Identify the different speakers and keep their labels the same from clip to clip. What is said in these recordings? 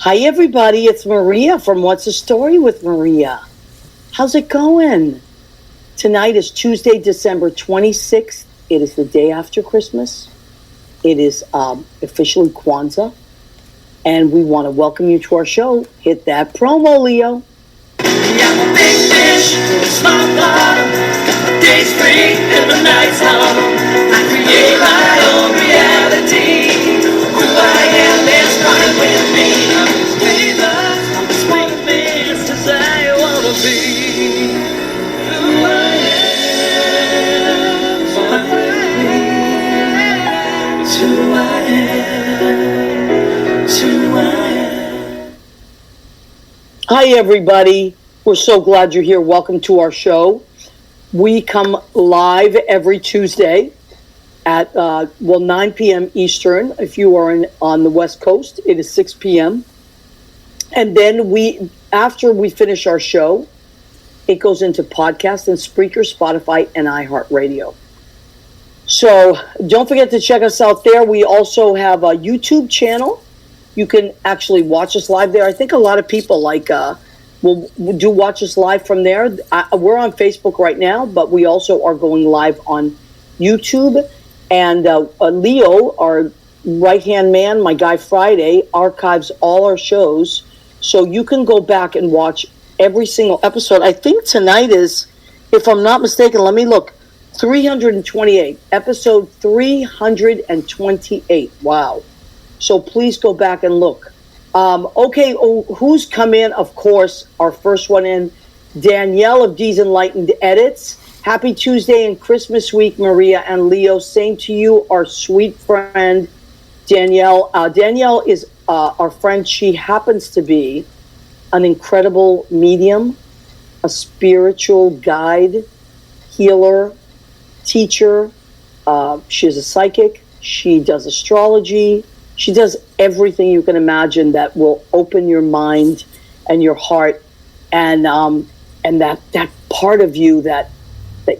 Speaker 1: Hi, everybody. It's Maria from What's the Story with Maria. How's it going? Tonight is Tuesday, December 26th. It is the day after Christmas. It is officially Kwanzaa. And we want to welcome you to our show. Hit that promo, Leo.
Speaker 2: I'm a big fish in a small pond. My day's free and my night's long. I create my own reality. Who I am is fine with me. I'm just famous, I'm just famous as I wanna be. Who I am is fine with me. It's who I am. It's who I am.
Speaker 1: Hi, everybody. We're so glad you're here. Welcome to our show. We come live every Tuesday at 9 p.m. Eastern. If you are on the West Coast, it is 6 p.m. And then after we finish our show, it goes into podcast and Spreaker, Spotify, and iHeartRadio. So don't forget to check us out there. We also have a YouTube channel. You can actually watch us live there. I think a lot of people will do watch us live from there. We're on Facebook right now, but we also are going live on YouTube. And Leo, our right-hand man, my guy Friday, archives all our shows. So you can go back and watch every single episode. I think tonight is, if I'm not mistaken, let me look, 328. Episode 328. Wow. So please go back and look. Who's come in? Of course, our first one in, Danielle of D's Enlightened Edits. Happy Tuesday and Christmas week, Maria and Leo. Same to you, our sweet friend, Danielle. Danielle is our friend. She happens to be an incredible medium, a spiritual guide, healer, teacher. She's a psychic. She does astrology. She does everything you can imagine that will open your mind and your heart, and that part of you that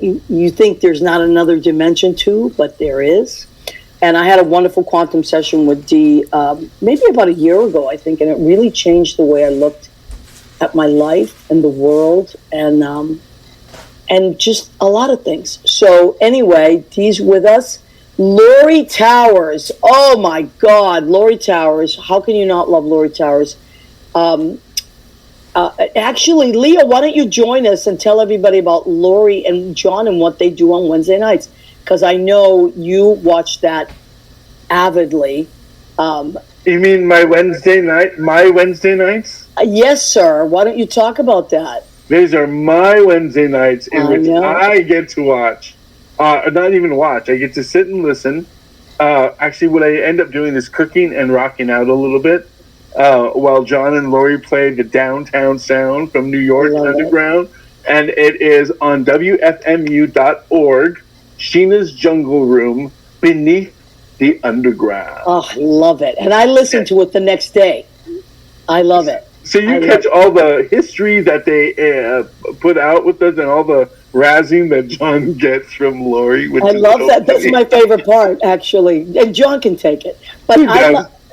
Speaker 1: you think there's not another dimension to, but there is. And I had a wonderful quantum session with Dee maybe about a year ago, I think, and it really changed the way I looked at my life and the world, and just a lot of things. So anyway, Dee's with us. Lori Towers. Oh my God, Lori Towers. How can you not love Lori Towers? Actually, Leo, why don't you join us and tell everybody about Lori and John and what they do on Wednesday nights? Because I know you watch that avidly.
Speaker 3: You mean my Wednesday nights?
Speaker 1: Yes, sir. Why don't you talk about that?
Speaker 3: These are my Wednesday nights in which I get to watch. Not even watch. I get to sit and listen. Actually, what I end up doing is cooking and rocking out a little bit while John and Lori play the Downtown Sound from New York Underground. And it is on WFMU.org, Sheena's Jungle Room, Beneath the Underground.
Speaker 1: Oh, I love it. And I listen to it the next day. I love it.
Speaker 3: So you catch all the history that they put out with us and all the razzing that John gets from Lori. Which
Speaker 1: I love that. That's my favorite part, actually. And John can take it. But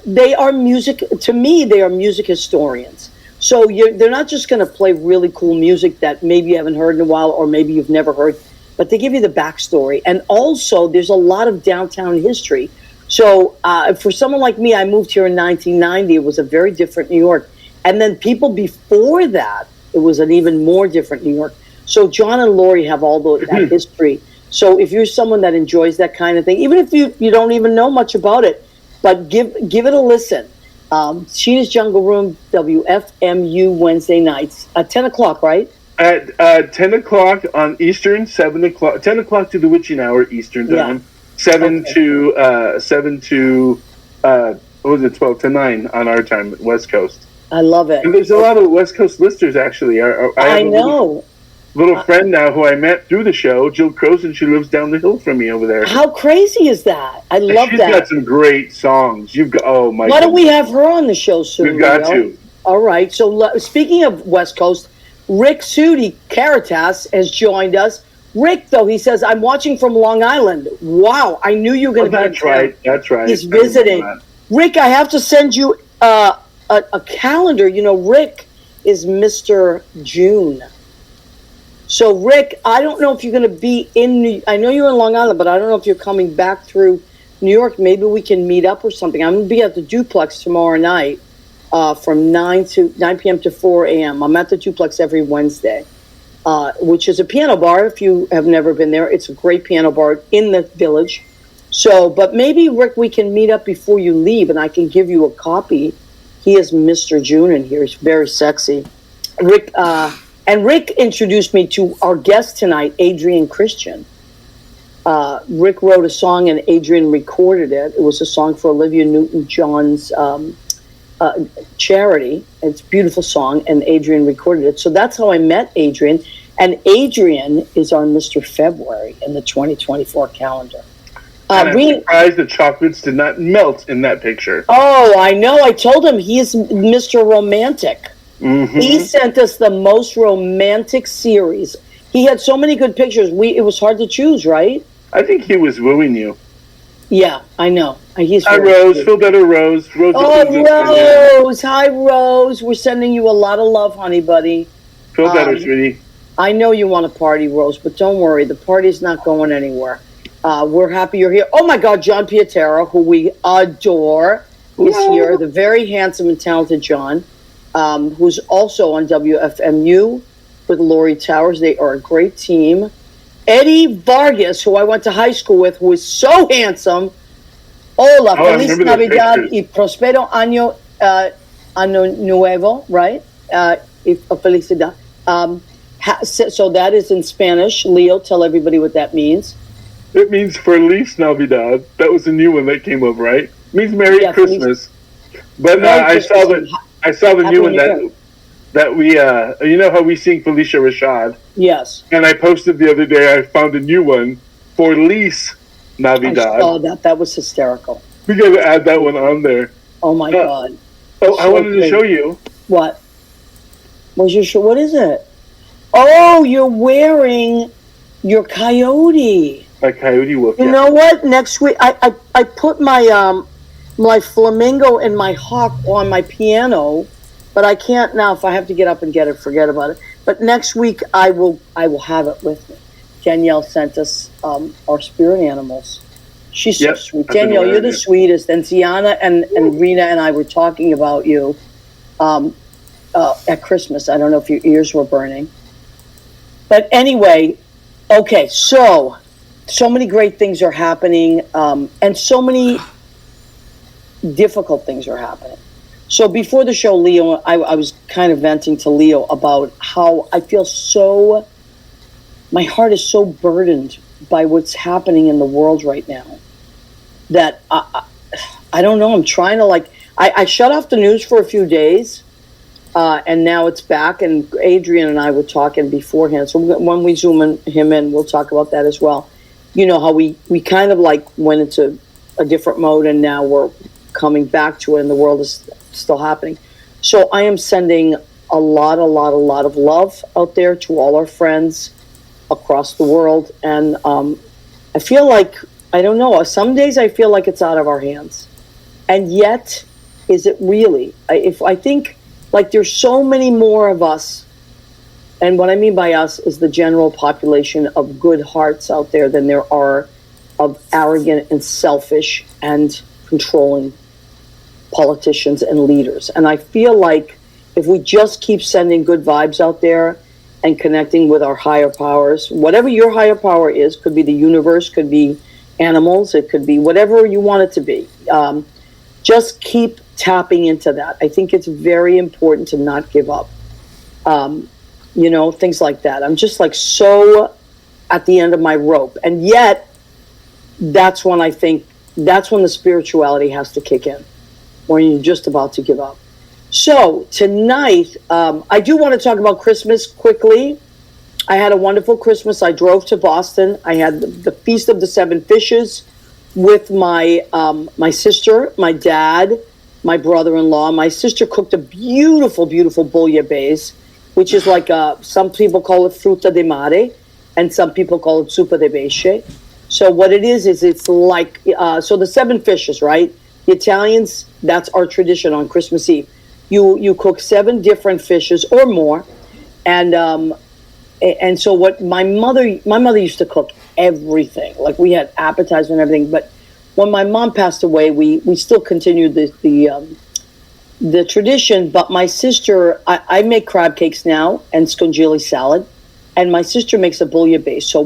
Speaker 1: they are music. To me, they are music historians. So they're not just going to play really cool music that maybe you haven't heard in a while or maybe you've never heard, but they give you the backstory. And also, there's a lot of downtown history. So for someone like me, I moved here in 1990. It was a very different New York. And then people before that, it was an even more different New York. So John and Lori have all that history. So if you're someone that enjoys that kind of thing, even if you don't even know much about it, but give it a listen. Sheena's Jungle Room, WFMU Wednesday nights at 10 o'clock, right?
Speaker 3: At 10 o'clock on Eastern, 7 o'clock, 10 o'clock to the witching hour Eastern time, 12 to 9 on our time, West Coast.
Speaker 1: I love it.
Speaker 3: And there's a lot of West Coast listeners, actually.
Speaker 1: I know.
Speaker 3: Little friend now who I met through the show, Jill Croson. She lives down the hill from me over there.
Speaker 1: How crazy is that? I love that.
Speaker 3: She's got some great songs.
Speaker 1: Why don't we have her on the show soon?
Speaker 3: We've got to.
Speaker 1: All right. So speaking of West Coast, Rick Sudi Caritas has joined us. Rick, though, he says, I'm watching from Long Island. Wow. I knew you were going to be.
Speaker 3: That's right.
Speaker 1: He's visiting. Rick, I have to send you a a calendar. You know, Rick is Mr. June. So, Rick, I don't know if you're going to be I know you're in Long Island, but I don't know if you're coming back through New York. Maybe we can meet up or something. I'm going to be at the Duplex tomorrow night from 9 p.m. to 4 a.m. I'm at the Duplex every Wednesday, which is a piano bar. If you have never been there, it's a great piano bar in the Village. So, but maybe, Rick, we can meet up before you leave, and I can give you a copy. He is Mr. June in here. He's very sexy. Rick, and Rick introduced me to our guest tonight, Adrian Christian. Rick wrote a song and Adrian recorded it. It was a song for Olivia Newton-John's charity. It's a beautiful song, and Adrian recorded it. So that's how I met Adrian. And Adrian is our Mr. February in the 2024 calendar.
Speaker 3: And I'm surprised the chocolates did not melt in that picture.
Speaker 1: Oh, I know. I told him he's Mr. Romantic.
Speaker 3: Mm-hmm.
Speaker 1: He sent us the most romantic series. He had so many good pictures. It was hard to choose, right?
Speaker 3: I think he was wooing you.
Speaker 1: Yeah, I know.
Speaker 3: Hi, Rose. Feel better, Rose.
Speaker 1: Rose. Hi, Rose. We're sending you a lot of love, honey buddy.
Speaker 3: Feel better, sweetie.
Speaker 1: I know you want to party, Rose, but don't worry. The party's not going anywhere. We're happy you're here. Oh, my God, John Pietero, who we adore, is here. The very handsome and talented John. Who's also on WFMU with Lori Towers. They are a great team. Eddie Vargas, who I went to high school with, who is so handsome. Hola, feliz Navidad y prospero año nuevo, right? Felicidad. So that is in Spanish. Leo, tell everybody what that means.
Speaker 3: It means Feliz Navidad. That was a new one that came up, right? It means Merry Christmas. But I saw the new one that we, you know how we sing Felicia Rashad?
Speaker 1: Yes.
Speaker 3: And I posted the other day, I found a new one, Feliz Navidad.
Speaker 1: Oh, that was hysterical.
Speaker 3: We got to add that one on there.
Speaker 1: Oh, my God.
Speaker 3: Oh, I wanted to show you.
Speaker 1: What? What is it? Oh, you're wearing your coyote.
Speaker 3: My coyote wolf.
Speaker 1: You know what? Next week, I put my my flamingo and my hawk on my piano, but I can't now. If I have to get up and get it, forget about it. But next week I will have it with me. Danielle sent us our spirit animals. She's so sweet. Danielle, you're the sweetest. And Tiana and Rena and I were talking about you at Christmas. I don't know if your ears were burning. But anyway, okay, so many great things are happening, and so many difficult things are happening. So before the show, Leo, I was kind of venting to Leo about how I feel my heart is so burdened by what's happening in the world right now that I don't know. I'm trying to I shut off the news for a few days, and now it's back. And Adrian and I were talking beforehand. So when we zoom him in, we'll talk about that as well. You know how we kind of went into a different mode, and now we're coming back to it, and the world is still happening. So I am sending a lot of love out there to all our friends across the world. And I feel like, I don't know, some days I feel like it's out of our hands. And yet, is it really? I think there's so many more of us, and what I mean by us is the general population of good hearts out there than there are of arrogant and selfish and controlling politicians and leaders. And I feel like if we just keep sending good vibes out there and connecting with our higher powers, whatever your higher power is, could be the universe, could be animals, it could be whatever you want it to be. Just keep tapping into that. I think it's very important to not give up. Things like that. I'm just so at the end of my rope. And yet, that's when the spirituality has to kick in, when you're just about to give up. So tonight, I do want to talk about Christmas quickly. I had a wonderful Christmas. I drove to Boston. I had the Feast of the Seven Fishes with my sister, my dad, my brother-in-law. My sister cooked a beautiful, beautiful bouillabaisse, which is some people call it fruta de mare, and some people call it zupa de pesce. So what it is it's so the seven fishes, right? The Italians, that's our tradition on Christmas Eve. You cook 7 different fishes or more, and so what my mother used to cook everything. Like we had appetizers and everything. But when my mom passed away, we still continued the tradition. But my sister, I make crab cakes now and scongili salad, and my sister makes a bouillabaisse. So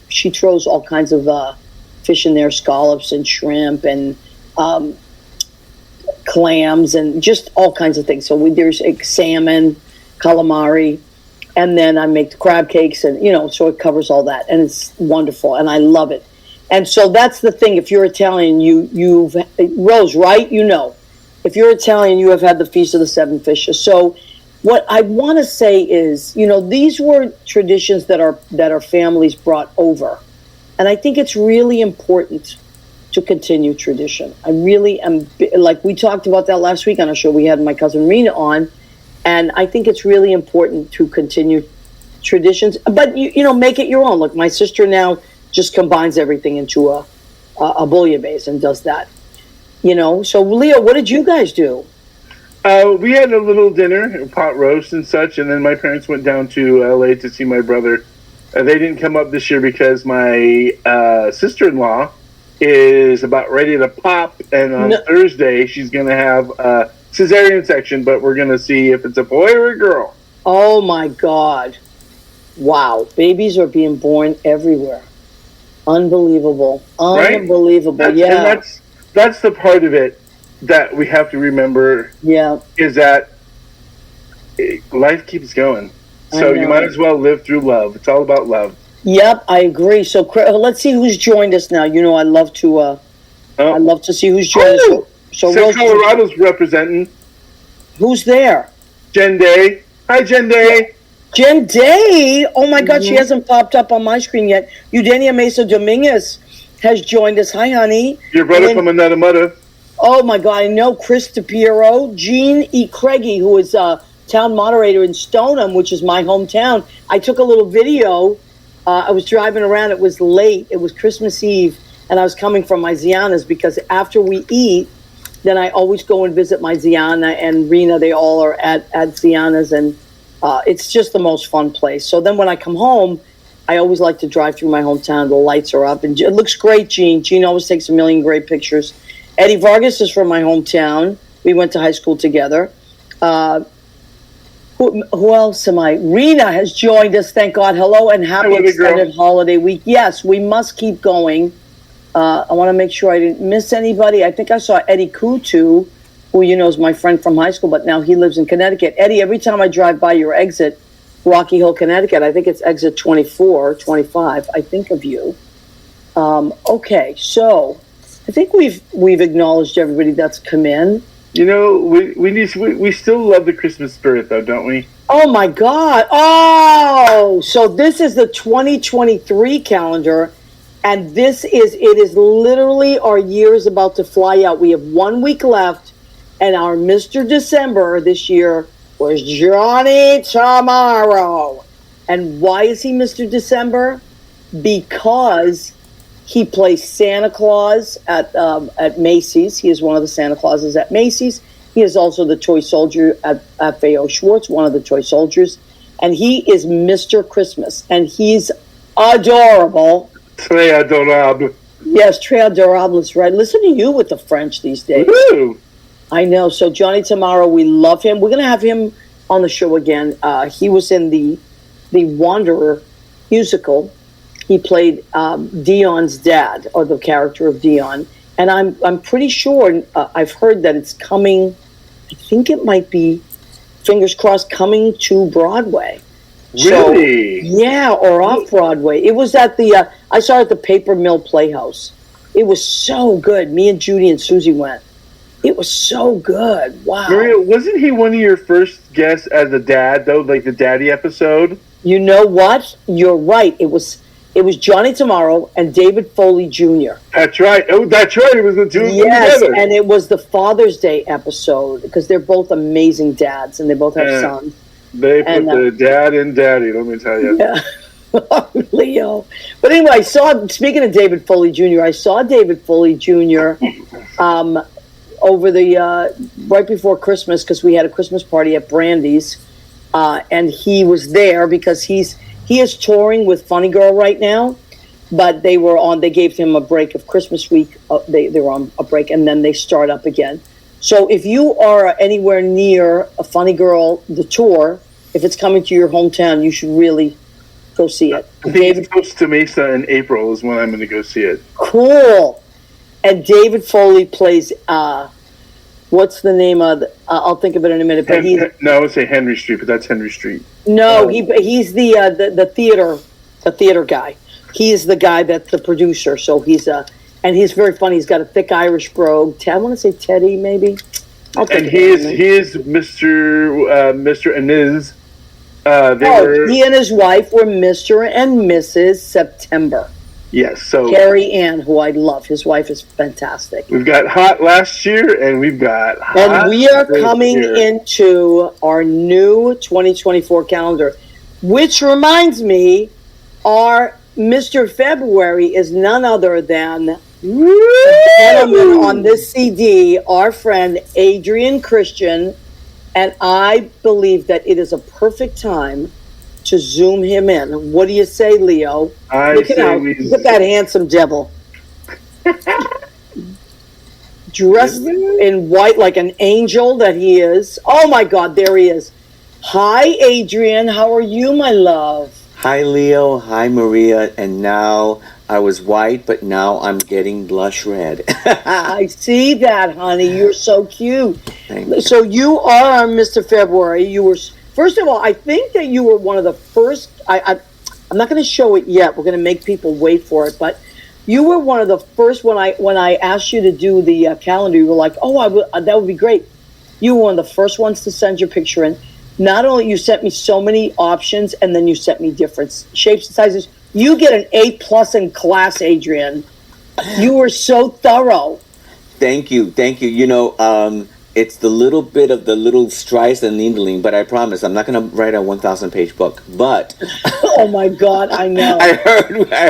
Speaker 1: she throws all kinds of fish in there, scallops and shrimp and clams and just all kinds of things. So there's salmon, calamari. And then I make the crab cakes, and so it covers all that, and it's wonderful, and I love it. And so that's the thing. If you're Italian, you've Rose, right? If you're Italian, you have had the Feast of the Seven Fishes. So what I want to say is, these were traditions that our families brought over, and I think it's really important to continue tradition. I really am. Like we talked about that last week on our show. We had my cousin Rena on. And I think it's really important to continue traditions, but make it your own. Look, my sister now just combines everything into a bouillabaisse and does that. So Leo, what did you guys do?
Speaker 3: We had a little dinner, pot roast and such, and then my parents went down to LA to see my brother. They didn't come up this year because my sister-in-law is about ready to pop, and on Thursday she's going to have cesarean section, but we're going to see if it's a boy or a girl.
Speaker 1: Oh my God. Wow. Babies are being born everywhere. Unbelievable. Unbelievable.
Speaker 3: Right?
Speaker 1: Yeah.
Speaker 3: And that's the part of it that we have to remember.
Speaker 1: Yeah.
Speaker 3: Is that life keeps going. So you might as well live through love. It's all about love.
Speaker 1: Yep, I agree. So let's see who's joined us now. I love to see who's joined us. So
Speaker 3: Colorado's representing.
Speaker 1: Who's there?
Speaker 3: Jen Day. Hi, Jen Day.
Speaker 1: Jen Day? Oh, my God, she hasn't popped up on my screen yet. Eugenia Mesa Dominguez has joined us. Hi, honey.
Speaker 3: Your brother from another mother.
Speaker 1: Oh, my God, I know. Chris DePiero. Jean E. Craigie, who is a town moderator in Stoneham, which is my hometown. I took a little video. I was driving around. It was late. It was Christmas Eve, and I was coming from my Ziana's because after we eat, then I always go and visit my Ziana and Rena. They all are at Ziana's, and it's just the most fun place. So then when I come home, I always like to drive through my hometown. The lights are up, and it looks great, Gene. Gene always takes a million great pictures. Eddie Vargas is from my hometown. We went to high school together. Who else am I? Rena has joined us, thank God. Hello, and happy extended holiday week. Yes, we must keep going. I want to make sure I didn't miss anybody. I think I saw Eddie Kutu, who is my friend from high school, but now he lives in Connecticut. Eddie, every time I drive by your exit, Rocky Hill, Connecticut, I think it's exit 24, 25, I think of you. Okay, so I think we've acknowledged everybody that's come in.
Speaker 3: We still love the Christmas spirit, though, don't we?
Speaker 1: Oh, my God. Oh, so this is the 2023 calendar. And it is literally our year is about to fly out. We have 1 week left, and our Mr. December this year was Johnny Tomorrow. And why is he Mr. December? Because he plays Santa Claus at Macy's. He is one of the Santa Clauses at Macy's. He is also the toy soldier at F.A.O. Schwartz, one of the toy soldiers. And he is Mr. Christmas, and he's adorable.
Speaker 3: Très adorable.
Speaker 1: Yes, très adorable is right. Listen to you with the French these days.
Speaker 3: Woo-hoo.
Speaker 1: I know. So Johnny Tomorrow, we love him. We're going to have him on the show again. He was in the Wanderer musical. He played Dion's dad, or the character of Dion. And I'm pretty sure, I've heard that it's coming, I think it might be, fingers crossed, coming to Broadway.
Speaker 3: Really?
Speaker 1: So, yeah, or off Broadway. It was at I saw it at the Paper Mill Playhouse. It was so good. Me and Judy and Susie went. It was so good. Wow.
Speaker 3: Maria, wasn't he one of your first guests as a dad, though, like the daddy episode?
Speaker 1: You know what? You're right. It was Johnny Tomorrow and David Foley Jr.
Speaker 3: That's right. Oh, that's right. It was the two of them
Speaker 1: yes,
Speaker 3: together.
Speaker 1: And it was the Father's Day episode because they're both amazing dads and they both have sons.
Speaker 3: They put the dad in daddy, let me tell you.
Speaker 1: Yeah. Leo. But anyway, speaking of David Foley Jr., I saw David Foley Jr. over the right before Christmas because we had a Christmas party at Brandy's, and he was there because he is touring with Funny Girl right now, but they gave him a break of Christmas week. They were on a break, and then they start up again. So if you are anywhere near a Funny Girl, the tour, if it's coming to your hometown, you should really go see it.
Speaker 3: David goes to Mesa in April is when I'm going to go see it.
Speaker 1: Cool. And David Foley plays, what's the name of, I'll think of it in a minute. But
Speaker 3: I would say Henry Street, but that's Henry Street.
Speaker 1: No, he's the theater guy. He is the guy that's the producer. So and he's very funny. He got a thick Irish brogue. I want to say Teddy, maybe.
Speaker 3: And he is Mr. and Ms.
Speaker 1: He and his wife were Mr. and Mrs. September.
Speaker 3: Yes, so
Speaker 1: Carrie Ann, who I love. His wife is fantastic.
Speaker 3: We've got Hot last year, and we've got Hot.
Speaker 1: And we are coming into our new 2024 calendar, which reminds me, our Mr. February is none other than the gentleman on this CD, our friend Adrian Christian, and I believe that it is a perfect time to zoom him in. What do you say, Leo? Look at that handsome devil. Dressed in white like an angel that he is. Oh my God, there he is. Hi, Adrian. How are you, my love?
Speaker 4: Hi, Leo. Hi, Maria. And now I was white, but now I'm getting blush red.
Speaker 1: I see that, honey. You're so cute.
Speaker 4: Thank you.
Speaker 1: So you are our Mr. February. You were... First of all, I think that you were one of the first. I'm not going to show it yet. We're going to make people wait for it. But you were one of the first when I asked you to do the calendar. You were like, "Oh, that would be great." You were one of the first ones to send your picture in. Not only you sent me so many options, and then you sent me different shapes and sizes. You get an A+ in class, Adrian. You were so thorough.
Speaker 4: Thank you. You know, it's the little bit of the little strice and needling, but I promise I'm not going to write a 1,000-page book. But
Speaker 1: oh my God, I know.
Speaker 4: I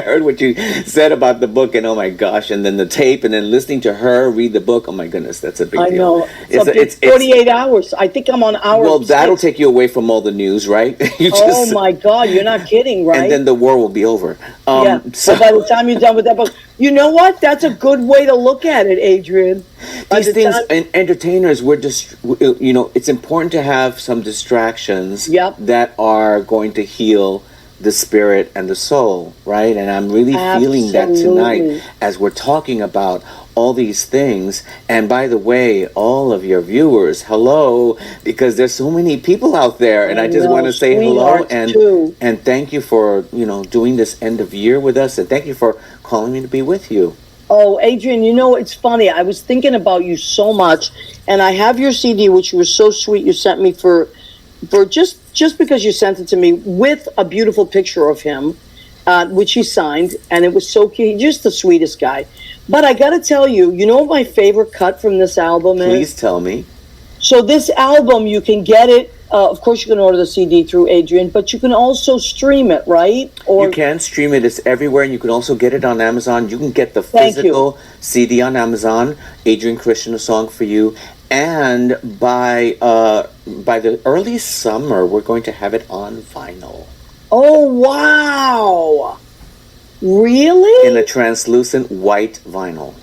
Speaker 4: heard what you said about the book, and oh my gosh, and then the tape, and then listening to her read the book. Oh my goodness, that's a big deal.
Speaker 1: I know. It's 48 hours. I think I'm on hour.
Speaker 4: Well, that'll take you away from all the news, right?
Speaker 1: Oh my God, you're not kidding, right?
Speaker 4: And then the war will be over.
Speaker 1: Yeah. So by the time you're done with that book, you know what? That's a good way to look at it, Adrian.
Speaker 4: These things, and entertainers, we're just, you know, it's important to have some distractions that are going to heal the spirit and the soul, right? And I'm really feeling that tonight as we're talking about all these things. And by the way, all of your viewers, hello, because there's so many people out there, and I just want to say hello and thank you for, you know, doing this end of year with us, and thank you for calling me to be with you.
Speaker 1: Oh, Adrian, you know, it's funny. I was thinking about you so much, and I have your CD, which was so sweet. You sent me for just because you sent it to me with a beautiful picture of him, which he signed, and it was so cute. Just the sweetest guy. But I got to tell you, you know what my favorite cut from this album is?
Speaker 4: Please tell me.
Speaker 1: So this album, you can get it. Of course, you can order the CD through Adrian, but you can also stream it, right?
Speaker 4: Or you can stream it. It's everywhere, and you can also get it on Amazon. You can get the physical CD on Amazon. Adrian Christian, A Song for You. And by the early summer, we're going to have it on vinyl.
Speaker 1: Oh, wow. Really?
Speaker 4: In a translucent white vinyl.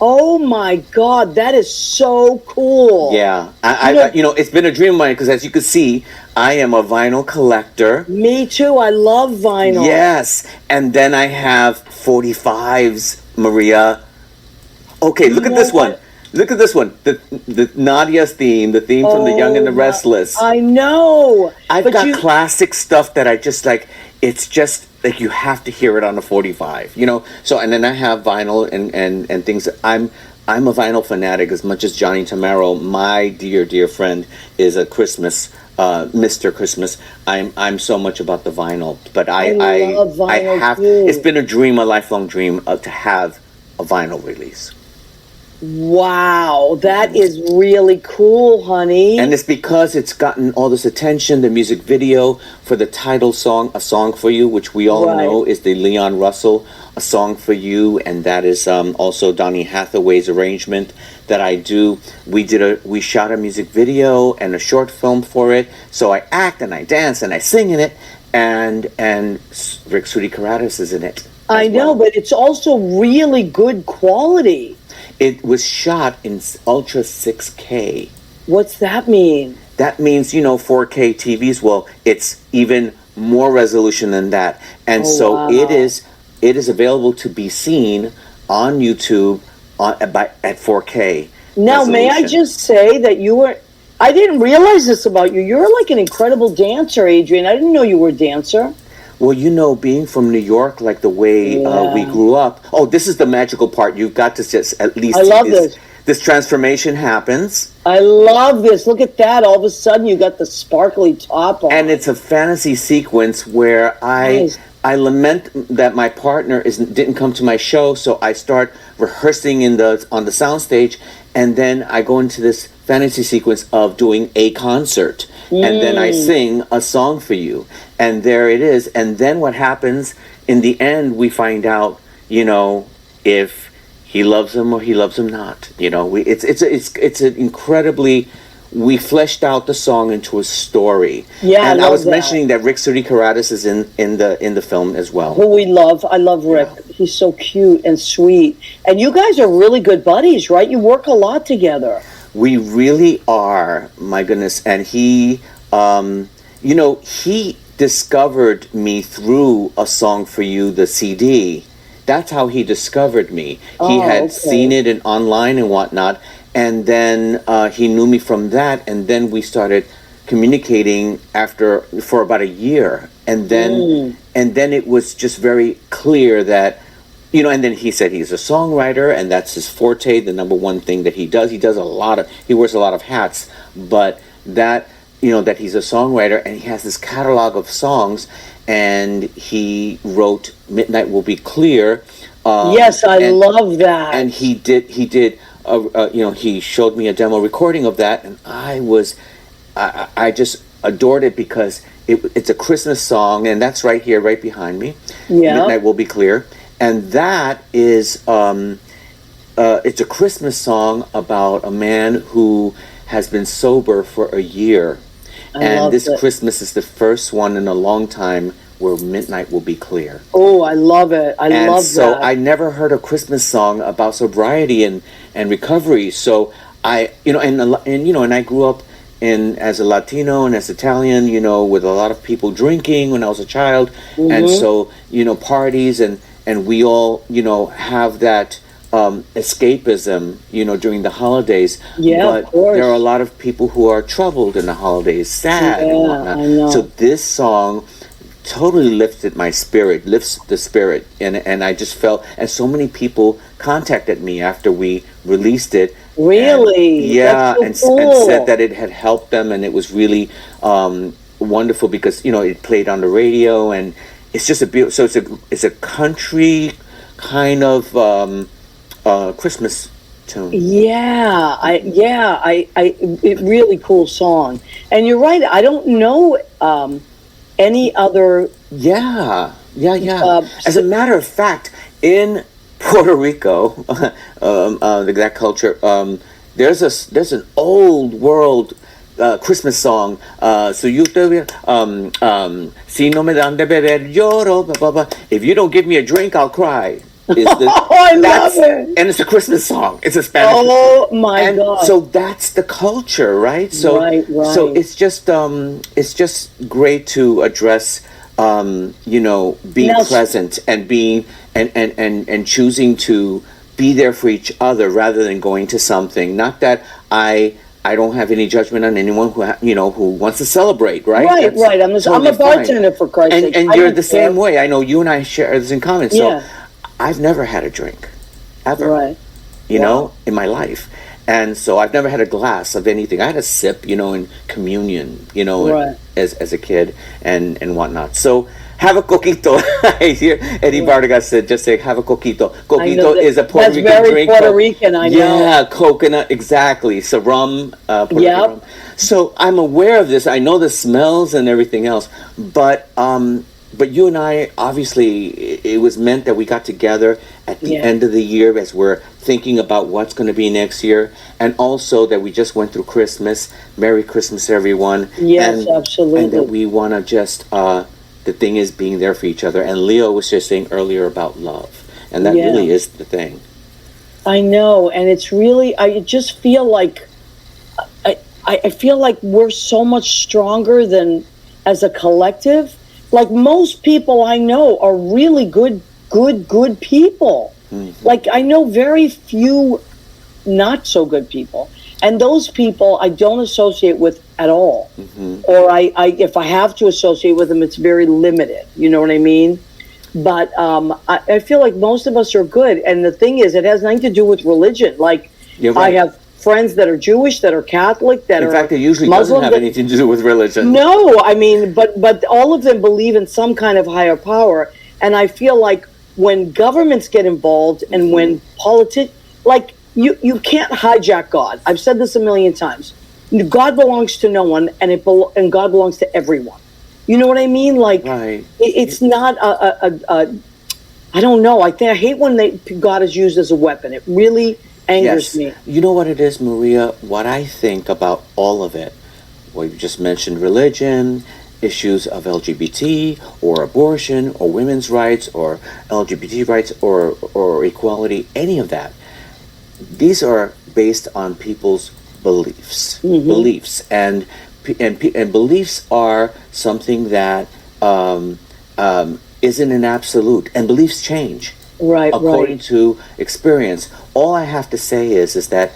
Speaker 1: Oh my God, that is so cool.
Speaker 4: Yeah. I you know, it's been a dream of mine because, as you can see, I am a vinyl collector.
Speaker 1: Me too. I love vinyl.
Speaker 4: Yes. And then I have 45s, Maria. Okay, look at this one. Look at this one. The Nadia's theme, the theme from The Young and the Restless.
Speaker 1: I know.
Speaker 4: I've got classic stuff that I just like. It's just like you have to hear it on a 45, you know. So, and then I have vinyl and things. I'm a vinyl fanatic as much as Johnny Tamaro, my dear friend, is a Christmas Mr. Christmas. I'm so much about the vinyl, but I
Speaker 1: love vinyl
Speaker 4: I have.
Speaker 1: too.
Speaker 4: It's been a dream, a lifelong dream, to have a vinyl release.
Speaker 1: Wow, that is really cool, honey.
Speaker 4: And it's because it's gotten all this attention. The music video for the title song, A Song for You, which we all know is the Leon Russell, A Song for You, and that is also Donny Hathaway's arrangement that I do. We shot a music video and a short film for it. So I act and I dance and I sing in it, and Rick Sudi Karatis is in it.
Speaker 1: I know, but it's also really good quality.
Speaker 4: It was shot in Ultra 6K. What's
Speaker 1: that mean?
Speaker 4: That means, 4K TVs. Well, it's even more resolution than that. And it is available to be seen on YouTube at 4K.
Speaker 1: Now, resolution. May I just say that I didn't realize this about you. You're like an incredible dancer, Adrian. I didn't know you were a dancer.
Speaker 4: Well, being from New York, like the way we grew up. Oh, this is the magical part. You've got to just at least
Speaker 1: I love this.
Speaker 4: This transformation happens.
Speaker 1: I love this. Look at that. All of a sudden, you got the sparkly top on.
Speaker 4: And it's a fantasy sequence where I lament that my partner didn't come to my show, so I start rehearsing on the soundstage, and then I go into this fantasy sequence of doing a concert, and then I sing A Song for You, and there it is. And then what happens in the end? We find out, if he loves him or he loves him not. It's an incredibly. We fleshed out the song into a story.
Speaker 1: Yeah,
Speaker 4: and I was mentioning that Rick Sudi Karatis is in the film as well.
Speaker 1: Who we love. I love Rick. Yeah. He's so cute and sweet. And you guys are really good buddies, right? You work a lot together.
Speaker 4: We really are. My goodness. And he, he discovered me through A Song for You, the CD. That's how he discovered me. He had seen it online and whatnot. And then he knew me from that, and then we started communicating for about a year, and then it was just very clear that, and then he said he's a songwriter, and that's his forte, the number one thing that he does. He wears a lot of hats, but that he's a songwriter, and he has this catalog of songs, and he wrote "Midnight Will Be Clear."
Speaker 1: Yes, I love that.
Speaker 4: And he did. He showed me a demo recording of that, and I just adored it because it's a Christmas song, and that's right here, right behind me.
Speaker 1: Yeah.
Speaker 4: Midnight Will Be Clear, and that is it's a Christmas song about a man who has been sober for a year, and this Christmas is the first one in a long time where midnight will be clear.
Speaker 1: Oh, I love it. I love that.
Speaker 4: So I never heard a Christmas song about sobriety and recovery. So I grew up as a Latino and as Italian, with a lot of people drinking when I was a child. Mm-hmm. And so, parties and we all, have that escapism, during the holidays.
Speaker 1: Yeah,
Speaker 4: but
Speaker 1: of course.
Speaker 4: There are a lot of people who are troubled in the holidays, sad and whatnot.
Speaker 1: I know.
Speaker 4: So this song totally lifts the spirit, and I just felt, and so many people contacted me after we released it.
Speaker 1: Really?
Speaker 4: And,
Speaker 1: so cool.
Speaker 4: And said that it had helped them, and it was really wonderful because it played on the radio, and it's just so it's a country kind of Christmas tune.
Speaker 1: Really cool song. And you're right, I don't know any other.
Speaker 4: As a matter of fact, in Puerto Rico, that culture, there's an old world Christmas song. So you si no me dan de beber lloro, blah, blah, blah. If you don't give me a drink, I'll cry.
Speaker 1: I love it.
Speaker 4: And it's a Christmas song. It's a Spanish.
Speaker 1: Oh my God!
Speaker 4: So that's the culture, right? So
Speaker 1: right.
Speaker 4: So it's just great to address, being present and being and choosing to be there for each other rather than going to something. Not that I don't have any judgment on anyone who wants to celebrate, right?
Speaker 1: Right. I'm a bartender, for Christ's sake.
Speaker 4: And you're the same way. I know you and I share this in common. So I've never had a drink, ever.
Speaker 1: Right.
Speaker 4: In my life. And so I've never had a glass of anything. I had a sip, in communion,
Speaker 1: right.
Speaker 4: as a kid and whatnot. So have a coquito. I hear Eddie Vargas said, just say, have a coquito. Coquito is a Puerto Rican
Speaker 1: very
Speaker 4: drink.
Speaker 1: Puerto Rican, I know.
Speaker 4: Yeah, coconut, exactly. So rum, Puerto Rican rum. So I'm aware of this. I know the smells and everything else. But you and I, obviously, it was meant that we got together at the end of the year as we're thinking about what's going to be next year. And also that we just went through Christmas. Merry Christmas, everyone.
Speaker 1: Yes, absolutely.
Speaker 4: And that we want to just, the thing is being there for each other. And Leo was just saying earlier about love. And that really is the thing.
Speaker 1: I know. And it's really, I just feel like, I feel like we're so much stronger than as a collective. Like most people I know are really good people. Mm-hmm. Like I know very few not so good people. And those people I don't associate with at all. Mm-hmm. Or I if I have to associate with them, it's very limited. You know what I mean? But I feel like most of us are good. And the thing is, it has nothing to do with religion. Like I have friends that are Jewish, that are Catholic, that are
Speaker 4: in fact, it usually
Speaker 1: Muslim,
Speaker 4: doesn't have anything to do with religion.
Speaker 1: No, I mean, but all of them believe in some kind of higher power, and I feel like when governments get involved and when politics, like you can't hijack God. I've said this a million times. God belongs to no one, and and God belongs to everyone. You know what I mean? Like it's not I don't know. I hate when God is used as a weapon. It really angers me.
Speaker 4: You know what it is, Maria? What I think about all of it, well, you just mentioned religion, issues of LGBT or abortion or women's rights or LGBT rights or equality, any of that. These are based on people's beliefs. Mm-hmm. Beliefs. And beliefs are something that isn't an absolute. And beliefs change.
Speaker 1: Right,
Speaker 4: according to experience. All I have to say is that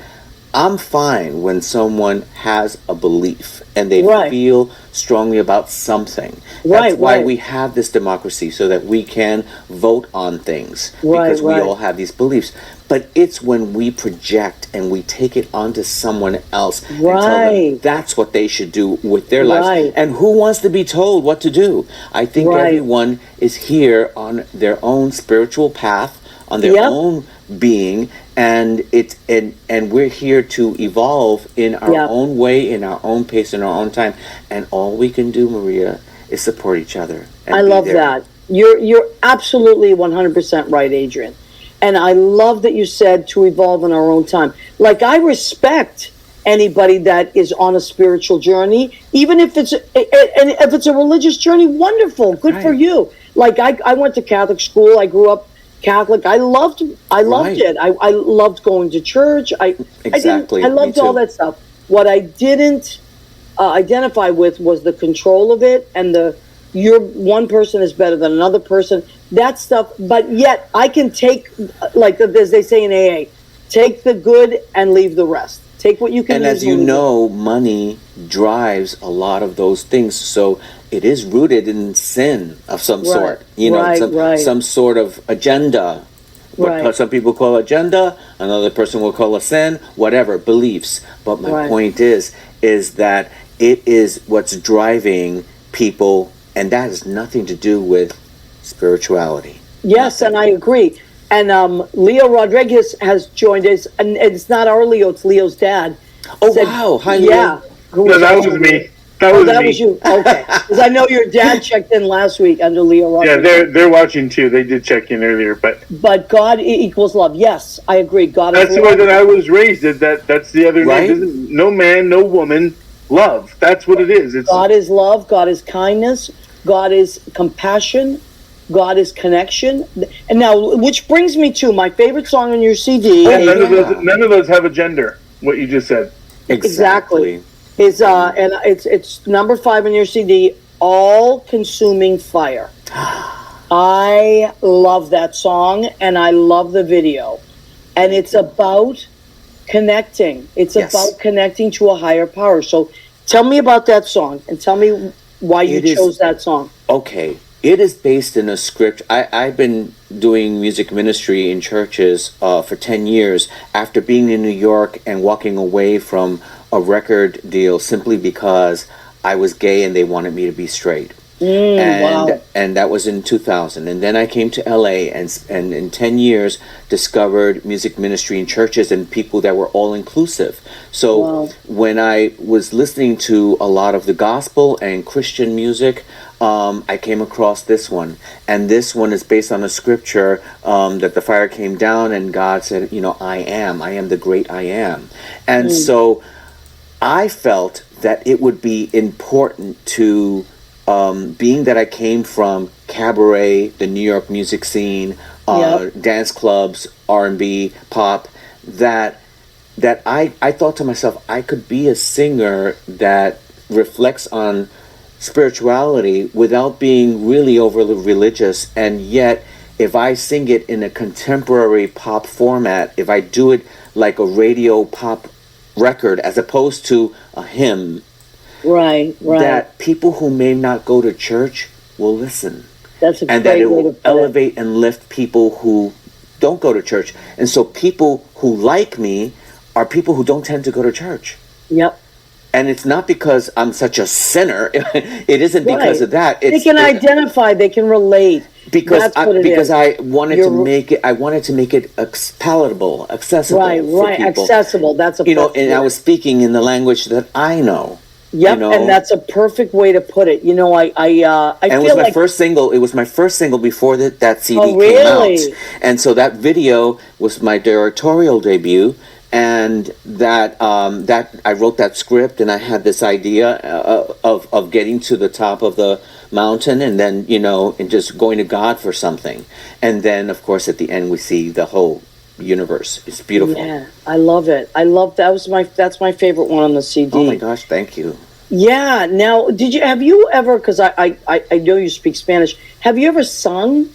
Speaker 4: I'm fine when someone has a belief and they feel strongly about something. That's why we have this democracy, so that we can vote on things because we all have these beliefs. But it's when we project and we take it onto someone else and tell them that's what they should do with their lives. And who wants to be told what to do? I think everyone is here on their own spiritual path, on their own being, and we're here to evolve in our own way, in our own pace, in our own time. And all we can do, Maria, is support each other.
Speaker 1: I love that. You're absolutely 100% right, Adrian. And I love that you said to evolve in our own time. Like, I respect anybody that is on a spiritual journey, even if it's a religious journey. Wonderful, good for you. Like I went to Catholic school. I grew up Catholic. I loved it. I loved going to church. I loved all that stuff. What I didn't identify with was the control of it and your one person is better than another person. That stuff. But yet I can take, like as they say in AA, take the good and leave the rest. Take what you can.
Speaker 4: And as you know, money drives a lot of those things. So it is rooted in sin of some sort. Some sort of agenda. What some people call agenda, another person will call a sin, whatever, beliefs. But my point is that it is what's driving people, and that has nothing to do with spirituality.
Speaker 1: Yes, and I agree. And Leo Rodriguez has joined us, and it's not our Leo, it's Leo's dad.
Speaker 4: Oh, wow. Hi, Leo.
Speaker 3: Yeah. No, that was me. That
Speaker 1: was you. Okay. Because I know your dad checked in last week under Leo Rodriguez.
Speaker 3: Yeah, they're watching too. They did check in earlier.
Speaker 1: But God equals love. Yes, I agree. God
Speaker 3: that's
Speaker 1: is
Speaker 3: the
Speaker 1: love.
Speaker 3: way that I was raised. That's the other name. No man, no woman, love. That's what it is.
Speaker 1: God is love. God is kindness. God is compassion. God is connection. And now, which brings me to my favorite song on your CD.
Speaker 3: None of those have a gender, what you just said.
Speaker 1: Exactly. It's number 5 on your CD, All Consuming Fire. I love that song, and I love the video. And it's about connecting. It's about connecting to a higher power. So tell me about that song, and tell me why you chose that song.
Speaker 4: Okay. It is based in a script. I've been doing music ministry in churches for 10 years after being in New York and walking away from a record deal simply because I was gay and they wanted me to be straight.
Speaker 1: Wow.
Speaker 4: And that was in 2000. And then I came to LA and in 10 years discovered music ministry in churches and people that were all inclusive. So when I was listening to a lot of the gospel and Christian music, I came across this one. And this one is based on a scripture that the fire came down and God said, I am the great I am. And so I felt that it would be important to being that I came from cabaret, the New York music scene, dance clubs, R&B, pop, that I thought to myself, I could be a singer that reflects on spirituality without being really overly religious, and yet if I sing it in a contemporary pop format, if I do it like a radio pop record as opposed to a hymn,
Speaker 1: right,
Speaker 4: that people who may not go to church will listen.
Speaker 1: That's a
Speaker 4: and
Speaker 1: great
Speaker 4: that it
Speaker 1: way
Speaker 4: will
Speaker 1: to put
Speaker 4: elevate and lift people who don't go to church. And so people who like me are people who don't tend to go to church.
Speaker 1: Yep.
Speaker 4: And it's not because I'm such a sinner. It isn't because of that.
Speaker 1: They can identify. They can relate.
Speaker 4: Because I wanted to make it palatable, accessible.
Speaker 1: Right,
Speaker 4: for people.
Speaker 1: Accessible. That's a
Speaker 4: and I was speaking in the language that I know.
Speaker 1: Yep, and that's a perfect way to put it. I
Speaker 4: and it was my first single. It was my first single before that CD came out. And so that video was my directorial debut. And that I wrote that script, and I had this idea of getting to the top of the mountain, and then and just going to God for something, and then of course at the end we see the whole universe. It's beautiful.
Speaker 1: Yeah, I love it. That's my favorite one on the CD.
Speaker 4: Oh my gosh, thank you.
Speaker 1: Yeah. Now, have you ever? Because I know you speak Spanish. Have you ever sung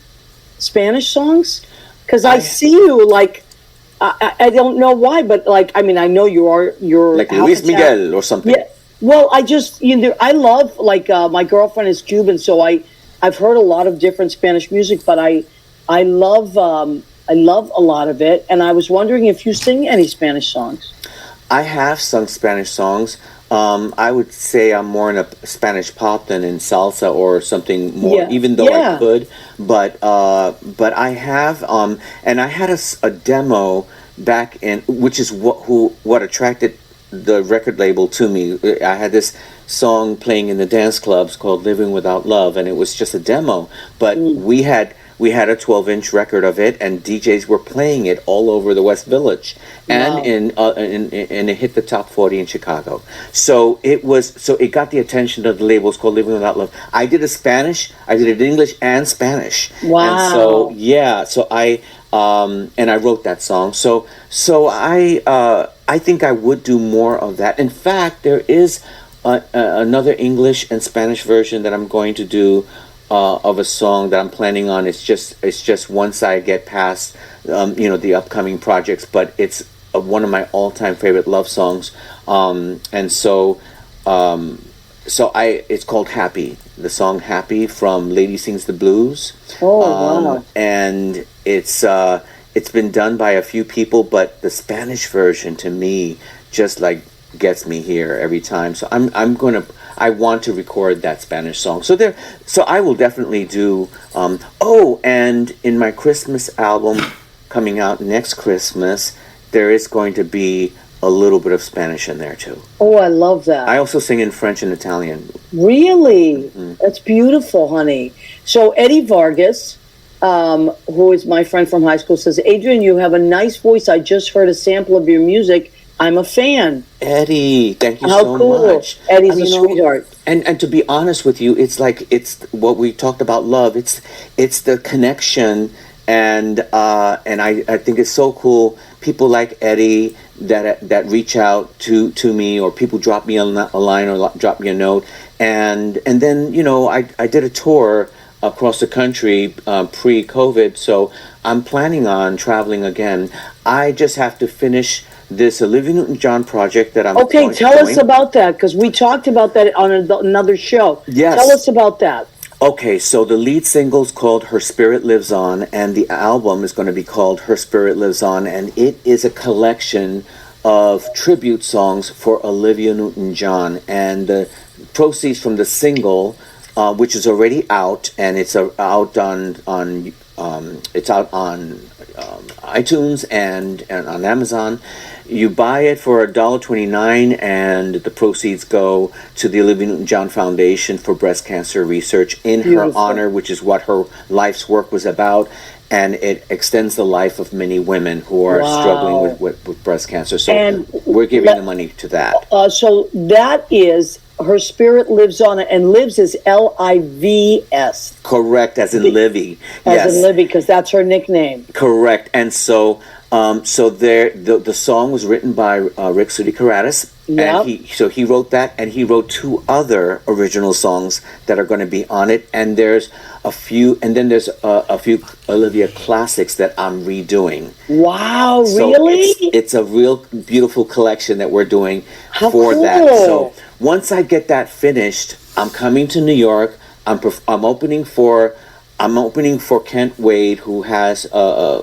Speaker 1: Spanish songs? Because I see you like. I don't know why, but I know you're
Speaker 4: like Luis Miguel or something.
Speaker 1: Yeah. Well, I love my girlfriend is Cuban, so I've heard a lot of different Spanish music, but I love a lot of it, and I was wondering if you sing any Spanish songs.
Speaker 4: I have sung Spanish songs. I would say I'm more in a Spanish pop than in salsa or something more, even though I could. But I have, and I had a demo back in, which is what attracted the record label to me. I had this song playing in the dance clubs called "Living Without Love," and it was just a demo. But we had a 12-inch record of it, and DJs were playing it all over the West Village, and and it hit the top 40 in Chicago. So it got the attention of the label. It's called "Living Without Love." I did it in English and Spanish.
Speaker 1: Wow.
Speaker 4: And so I wrote that song. So I think I would do more of that. In fact, there is another English and Spanish version that I'm going to do. Of a song that I'm planning on. It's just once I get past the upcoming projects, but it's one of my all-time favorite love songs, and so it's called Happy, the song Happy from Lady Sings the Blues.
Speaker 1: Wow. And
Speaker 4: it's been done by a few people, but the Spanish version to me just gets me here every time. So I want to record that Spanish song. So I will definitely do. And in my Christmas album coming out next Christmas, there is going to be a little bit of Spanish in there too.
Speaker 1: Oh, I love that.
Speaker 4: I also sing in French and Italian.
Speaker 1: Really? Mm-hmm. That's beautiful, honey. So Eddie Vargas, who is my friend from high school, says, "Adrian, you have a nice voice. I just heard a sample of your music. I'm a fan."
Speaker 4: Eddie, thank you
Speaker 1: so
Speaker 4: much.
Speaker 1: Eddie's a sweetheart.
Speaker 4: And to be honest with you, it's what we talked about love. It's the connection, and I think it's so cool. People like Eddie that reach out to me, or people drop me a line or drop me a note, and then I did a tour across the country pre-COVID, so I'm planning on traveling again. I just have to finish this Olivia Newton-John project that I'm
Speaker 1: tell us about that, because we talked about that on another show.
Speaker 4: Yes.
Speaker 1: Tell us about that.
Speaker 4: Okay, so the lead single is called Her Spirit Lives On, and the album is going to be called Her Spirit Lives On, and it is a collection of tribute songs for Olivia Newton-John. And the proceeds from the single, which is already out, and it's out on iTunes and on Amazon. You buy it for $1.29, and the proceeds go to the Olivia Newton-John Foundation for Breast Cancer Research in her honor, which is what her life's work was about. And it extends the life of many women who are struggling with breast cancer. So we're giving the money to that.
Speaker 1: So that is Her Spirit Lives On, and lives is L-I-V-S.
Speaker 4: Correct, as in Livy.
Speaker 1: As in Livy, because that's her nickname.
Speaker 4: Correct. And so the song was written by Rick Sudikaratis.
Speaker 1: Yep.
Speaker 4: And he wrote that, and he wrote 2 other original songs that are going to be on it. And there's a few Olivia classics that I'm redoing.
Speaker 1: Wow,
Speaker 4: so
Speaker 1: really?
Speaker 4: It's a real beautiful collection that we're doing
Speaker 1: How
Speaker 4: for
Speaker 1: cool.
Speaker 4: that. So once I get that finished, I'm coming to New York. I'm opening for Kent Wade, who has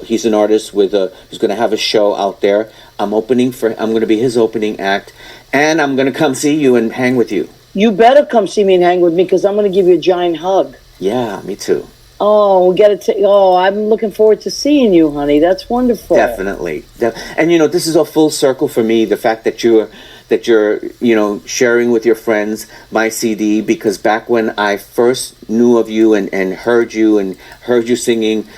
Speaker 4: he's an artist who's going to have a show out there. I'm going to be his opening act, and I'm going to come see you and hang with you.
Speaker 1: You better come see me and hang with me, because I'm going to give you a giant hug.
Speaker 4: Yeah, me too.
Speaker 1: Oh, I'm looking forward to seeing you, honey. That's wonderful.
Speaker 4: Definitely. And this is a full circle for me. The fact that you're sharing with your friends my CD, because back when I first knew of you and heard you singing,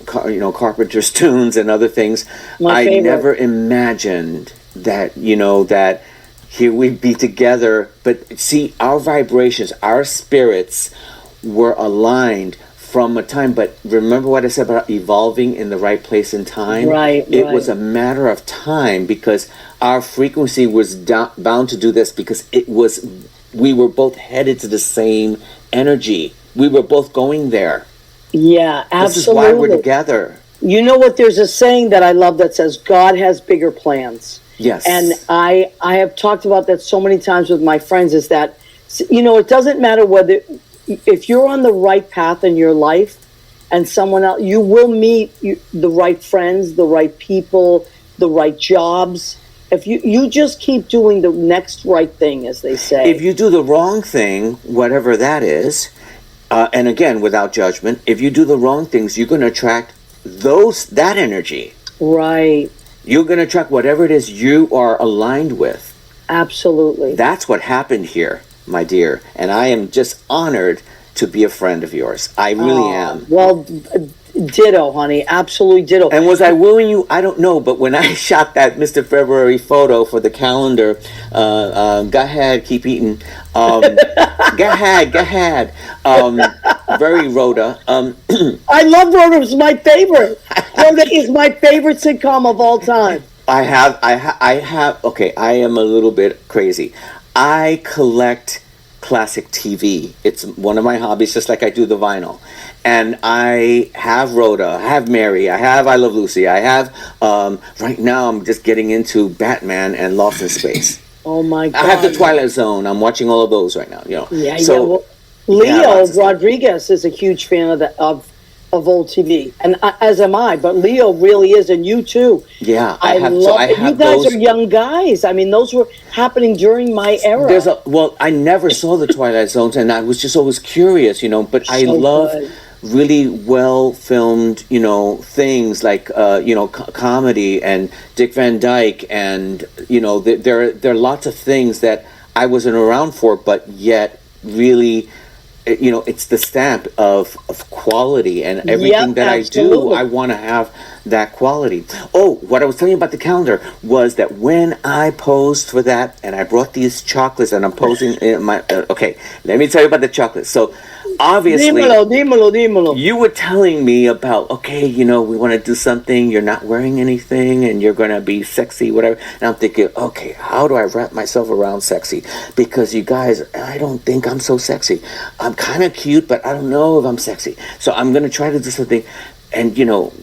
Speaker 4: Carpenter's tunes and other things, I never imagined that, that here we'd be together. But see, our vibrations, our spirits were aligned from a time, but remember what I said about evolving in the right place and time?
Speaker 1: Right.
Speaker 4: It was a matter of time, because our frequency was bound to do this, because we were both headed to the same energy. We were both going there.
Speaker 1: Yeah, absolutely.
Speaker 4: This is why we're together.
Speaker 1: You know what? There's a saying that I love that says, God has bigger plans.
Speaker 4: Yes.
Speaker 1: And I have talked about that so many times with my friends, is that, it doesn't matter if you're on the right path in your life and someone else, you will meet the right friends, the right people, the right jobs. If you just keep doing the next right thing, as they say.
Speaker 4: If you do the wrong thing, whatever that is, and again, without judgment, if you do the wrong things, you're going to attract that energy.
Speaker 1: Right.
Speaker 4: You're going to attract whatever it is you are aligned with.
Speaker 1: Absolutely.
Speaker 4: That's what happened here, my dear. And I am just honored to be a friend of yours. I really am.
Speaker 1: Well, ditto, honey. Absolutely ditto.
Speaker 4: And was I wooing you? I don't know. But when I shot that Mr. February photo for the calendar, go ahead, keep eating. Go ahead. Very Rhoda.
Speaker 1: I love Rhoda. It was my favorite. Rhoda is my favorite sitcom of all time.
Speaker 4: I have. Okay, I am a little bit crazy. I collect classic TV. It's one of my hobbies, just like I do the vinyl. And I have Rhoda, I have Mary, I have I Love Lucy, I have, right now I'm just getting into Batman and Lost in Space.
Speaker 1: Oh my God.
Speaker 4: I have the Twilight Zone. I'm watching all of those right now.
Speaker 1: Yeah. Well, Leo Rodriguez is a huge fan of old TV, and as am I. But Leo really is, and you too.
Speaker 4: Yeah,
Speaker 1: I love it. You guys are young guys. I mean, those were happening during my era.
Speaker 4: I never saw the Twilight Zones, and I was just always curious, But I love really well filmed, things like comedy and Dick Van Dyke, and there are lots of things that I wasn't around for, but yet really. It's the stamp of quality, and everything that
Speaker 1: absolutely.
Speaker 4: I do, I want to have that quality. Oh, what I was telling you about the calendar was that when I posed for that, and I brought these chocolates, and I'm posing in my. Okay, let me tell you about the chocolates. So, obviously,
Speaker 1: dímelo.
Speaker 4: You were telling me about, we want to do something. You're not wearing anything, and you're going to be sexy, whatever. And I'm thinking, okay, how do I wrap myself around sexy? Because you guys, I don't think I'm so sexy. I'm kind of cute, but I don't know if I'm sexy. So I'm going to try to do something. And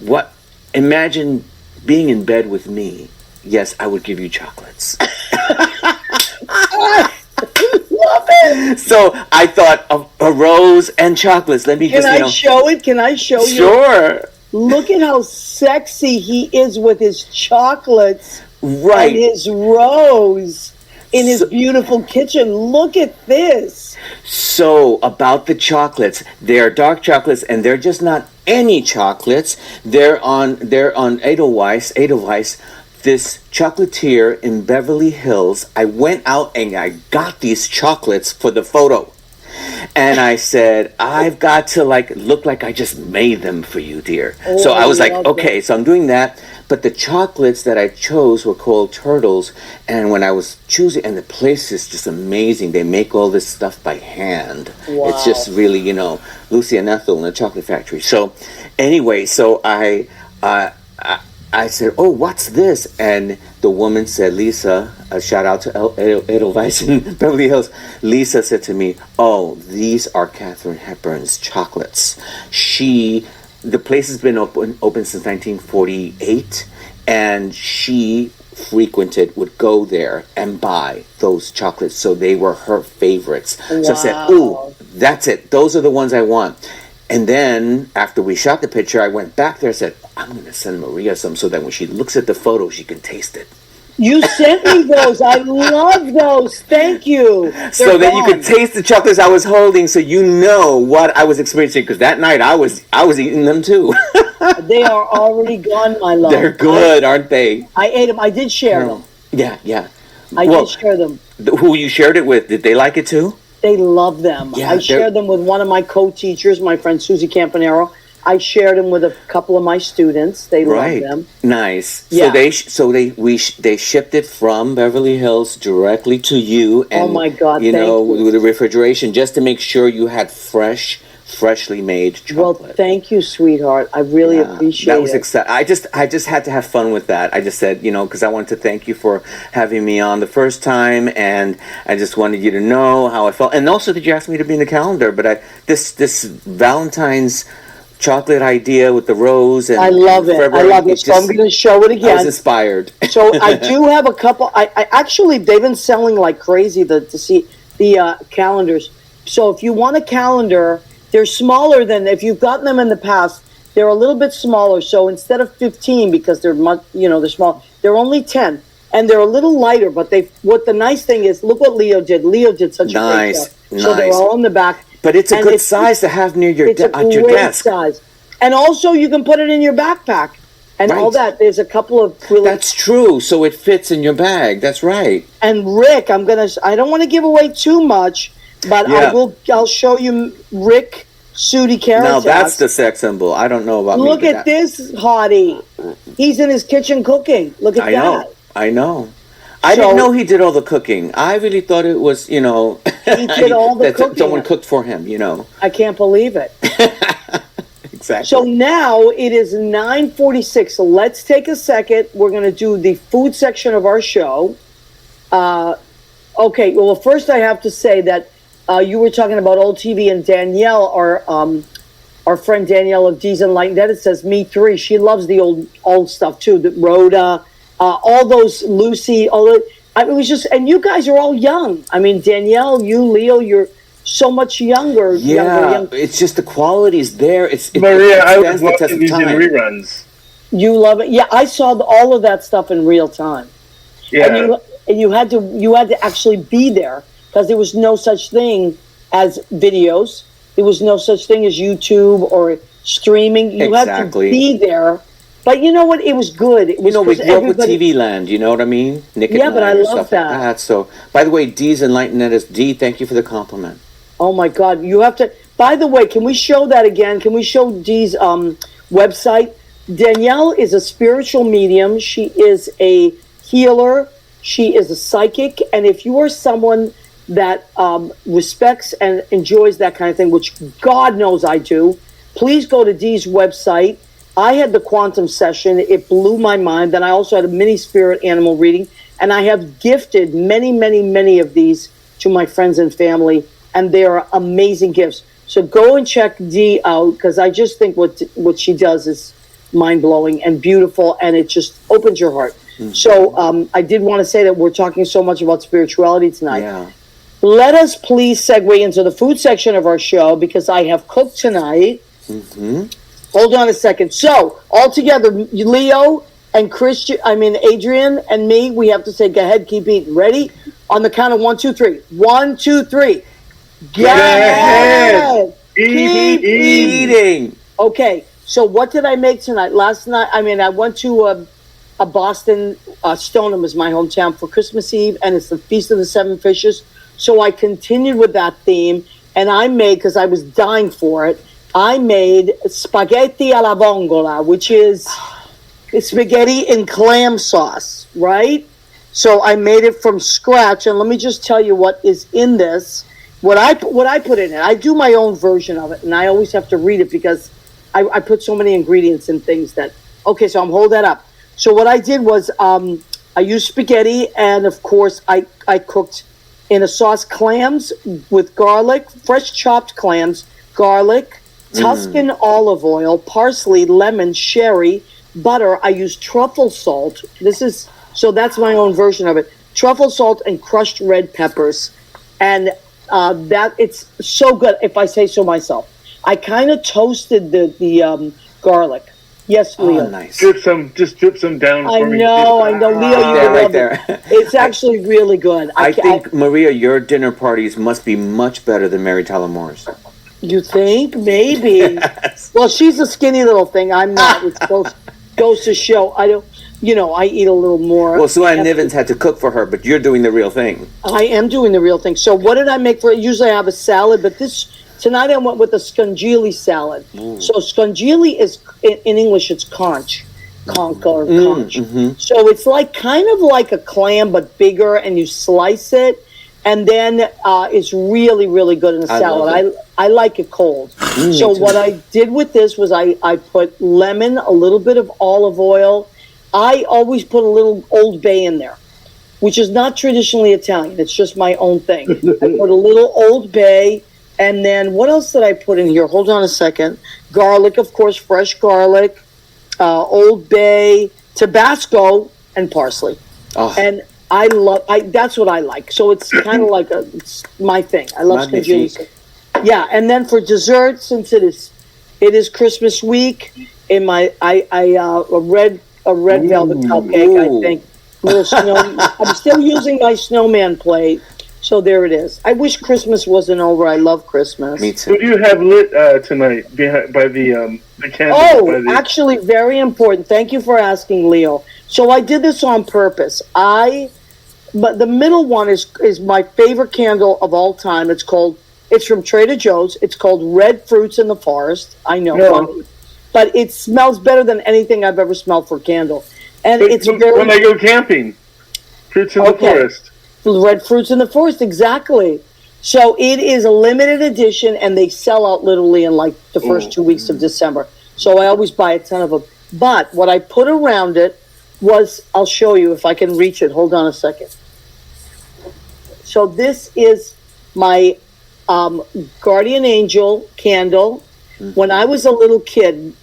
Speaker 4: what? Imagine being in bed with me. Yes, I would give you chocolates.
Speaker 1: Love
Speaker 4: So I thought of a rose and chocolates. Let me
Speaker 1: Can
Speaker 4: just,
Speaker 1: I show it? Can I show you?
Speaker 4: Sure.
Speaker 1: Look at how sexy he is with his chocolates.
Speaker 4: Right.
Speaker 1: And his rose in his beautiful kitchen. Look at this.
Speaker 4: So about the chocolates, they're dark chocolates, and they're just not any chocolates. They're on Edelweiss, this chocolatier in Beverly Hills. I went out and I got these chocolates for the photo. And I said, I've got to look like I just made them for you, dear.
Speaker 1: Oh,
Speaker 4: so I was like, okay, so I'm doing that. But the chocolates that I chose were called Turtles. And when I was choosing, and the place is just amazing. They make all this stuff by hand.
Speaker 1: Wow.
Speaker 4: It's just really, Lucy and Ethel in the chocolate factory. So anyway, so I said, oh, what's this? And the woman said, Lisa, a shout out to Edelweiss in Beverly Hills. Lisa said to me, oh, these are Katharine Hepburn's chocolates. The place has been open since 1948, and she would go there and buy those chocolates. So they were her favorites.
Speaker 1: Wow.
Speaker 4: So I said, ooh, that's it. Those are the ones I want. And then after we shot the picture, I went back there and said, I'm going to send Maria some so that when she looks at the photo, she can taste it.
Speaker 1: You sent me those. I love those. Thank you.
Speaker 4: So that you could taste the chocolates I was holding, so you know what I was experiencing. Because that night I was eating them too.
Speaker 1: They are already gone, my love.
Speaker 4: They're good, aren't they?
Speaker 1: I ate them. I did share them.
Speaker 4: Yeah.
Speaker 1: I did share them.
Speaker 4: Who you shared it with? Did they like it too?
Speaker 1: They love them.
Speaker 4: Yeah,
Speaker 1: I shared them with one of my co-teachers, my friend Susie Campanero. I shared them with a couple of my students. They love them.
Speaker 4: Nice.
Speaker 1: Yeah.
Speaker 4: So they shipped it from Beverly Hills directly to you. And,
Speaker 1: oh my God!
Speaker 4: With the refrigeration, just to make sure you had freshly made chocolate.
Speaker 1: Well, thank you, sweetheart. I really appreciate
Speaker 4: that was exciting. I just had to have fun with that. I just said, because I wanted to thank you for having me on the first time, and I just wanted you to know how I felt, and also that you asked me to be in the calendar. But this Valentine's chocolate idea with the rose, and
Speaker 1: I love it.
Speaker 4: February,
Speaker 1: I love it. So I'm going to show it again.
Speaker 4: I was inspired.
Speaker 1: So I do have a couple. I actually, they've been selling like crazy to see the calendars. So if you want a calendar, they're smaller than, if you've gotten them in the past, they're a little bit smaller. So instead of 15, because they're much, they're small, they're only 10, and they're a little lighter. But what the nice thing is, look what Leo did. Leo did such a great job. So they're all in the back.
Speaker 4: But it's a good size to have near your desk.
Speaker 1: It's a great size. And also you can put it in your backpack and all that. There's a couple of really...
Speaker 4: That's true. So it fits in your bag. That's right.
Speaker 1: And Rick, I don't want to give away too much, but I'll show you Rick Sudi Caritas.
Speaker 4: Now that's the sex symbol. I don't know about
Speaker 1: Look at this hottie. He's in his kitchen cooking. Look at that.
Speaker 4: I know. I didn't know he did all the cooking. I really thought it was,
Speaker 1: he did all the cooking.
Speaker 4: Someone cooked for him,
Speaker 1: I can't believe it.
Speaker 4: Exactly.
Speaker 1: So now it is 9:46. So let's take a second. We're going to do the food section of our show. Okay. Well, first I have to say that you were talking about old TV, and Danielle, our friend Danielle of D's Enlightened Edit says, me three. She loves the old stuff too. The Rhoda. All those Lucy, it was just, and you guys are all young. I mean, Danielle, you, Leo, you're so much younger.
Speaker 4: Yeah, it's just the quality's there.
Speaker 3: Maria, I was watching these in reruns.
Speaker 1: You love it. Yeah, I saw all of that stuff in real time.
Speaker 3: Yeah,
Speaker 1: and you had to actually be there, because there was no such thing as videos. There was no such thing as YouTube or streaming. You had to be there. But you know what? It was good. It was
Speaker 4: we grew up with TV Land. You know what I mean? Nick and
Speaker 1: but I love that.
Speaker 4: Like that. So, by the way, D's Enlightened Edit. D, thank you for the compliment.
Speaker 1: Oh my God! You have to. By the way, can we show that again? Can we show Dee's website? Danielle is a spiritual medium. She is a healer. She is a psychic. And if you are someone that respects and enjoys that kind of thing, which God knows I do, please go to Dee's website. I had the quantum session. It blew my mind. Then I also had a mini spirit animal reading. And I have gifted many, many, many of these to my friends and family. And they are amazing gifts. So go and check Dee out, because I just think what she does is mind-blowing and beautiful. And it just opens your heart. Mm-hmm. So I did want to say that we're talking so much about spirituality tonight.
Speaker 4: Yeah.
Speaker 1: let us please segue into the food section of our show because I have cooked tonight. Mm-hmm. Hold on a second. So, all together, Leo and Adrian and me, we have to say, go ahead, keep eating. Ready? On the count of 1, 2, 3. 1, 2, 3. Get ahead. Keep eating. Okay, so what did I make tonight? Last night, I went to a Boston, Stoneham is my hometown for Christmas Eve, and it's the Feast of the Seven Fishes. So I continued with that theme, and I made, because I was dying for it, I made spaghetti alla vongola, which is spaghetti in clam sauce, right? So I made it from scratch, and let me just tell you what is in this. What I put in it. I do my own version of it, and I always have to read it because I put so many ingredients and things that. Okay, so I'm hold that up. So what I did was I used spaghetti, and of course I cooked in a sauce clams with garlic, fresh chopped clams, garlic, Tuscan olive oil, parsley, lemon, sherry, butter. I used truffle salt. That's my own version of it. Truffle salt and crushed red peppers, and that it's so good. If I say so myself, I kind of toasted the garlic. Yes, Leo.
Speaker 4: Oh, nice.
Speaker 3: Drip some down for me.
Speaker 1: I know, Leo. You
Speaker 4: right
Speaker 1: love
Speaker 4: there.
Speaker 1: It. It's actually really good.
Speaker 4: I think Maria, your dinner parties must be much better than Mary Tyler Moore's.
Speaker 1: You think? Maybe.
Speaker 4: Yes.
Speaker 1: Well, she's a skinny little thing. I'm not. It goes to show. I don't. I eat a little more.
Speaker 4: Well, Sue Ann Nivens had to cook for her, but you're doing the real thing.
Speaker 1: I am doing the real thing. So what did I make for it? Usually I have a salad, but tonight I went with a scungili salad. So scungili is, in English, it's conch or conch. Mm-hmm. So it's kind of like a clam, but bigger, and you slice it. And then it's really, really good in a salad. I like it cold. So what I did with this was I put lemon, a little bit of olive oil. I always put a little Old Bay in there, which is not traditionally Italian. It's just my own thing. I put a little Old Bay. And then what else did I put in here? Hold on a second. Garlic, of course, fresh garlic, Old Bay, Tabasco, and parsley. Oh. And that's what I like. So it's kind of like it's my thing. I love scungili. Yeah, and then for dessert, since it is Christmas week, a red velvet cupcake, I think. Little snow. I'm still using my snowman plate. So there it is. I wish Christmas wasn't over. I love Christmas.
Speaker 4: Me too.
Speaker 3: What do you have lit tonight by the candle?
Speaker 1: Oh, actually, very important. Thank you for asking, Leo. So I did this on purpose. But the middle one is my favorite candle of all time. It's from Trader Joe's. It's called Red Fruits in the Forest. I know, funny, but it smells better than anything I've ever smelled for a candle. And
Speaker 3: when I go camping, fruits in the forest.
Speaker 1: Red Fruits in the Forest, exactly. So it is a limited edition, and they sell out literally in the first 2 weeks of December. So I always buy a ton of them. But what I put around it was, I'll show you if I can reach it. Hold on a second. So this is my guardian angel candle. Mm-hmm. When I was a little kid,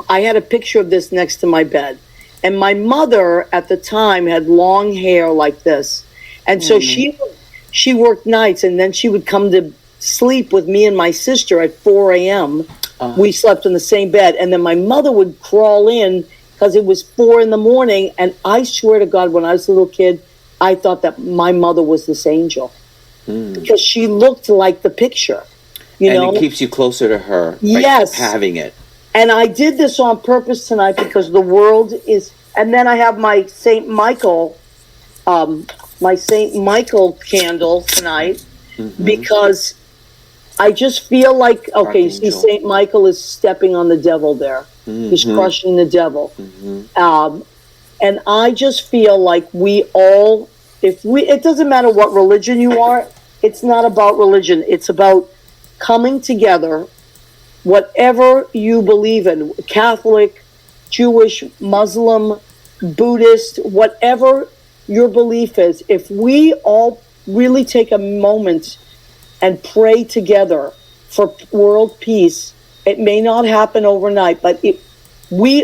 Speaker 1: I had a picture of this next to my bed. And my mother at the time had long hair like this. And so she worked nights, and then she would come to sleep with me and my sister at 4 a.m. We slept in the same bed. And then my mother would crawl in because it was 4 a.m. And I swear to God, when I was a little kid, I thought that my mother was this angel because she looked like the picture.
Speaker 4: And it keeps you closer to her.
Speaker 1: Yes.
Speaker 4: Having it.
Speaker 1: And I did this on purpose tonight because the world is... And then I have my St. Michael... my St. Michael candle tonight because I just feel like, okay, you see St. Michael is stepping on the devil there. He's crushing the devil. And I just feel like it doesn't matter what religion you are, it's not about religion. It's about coming together, whatever you believe in, Catholic, Jewish, Muslim, Buddhist, whatever your belief is, if we all really take a moment and pray together for world peace, it may not happen overnight, but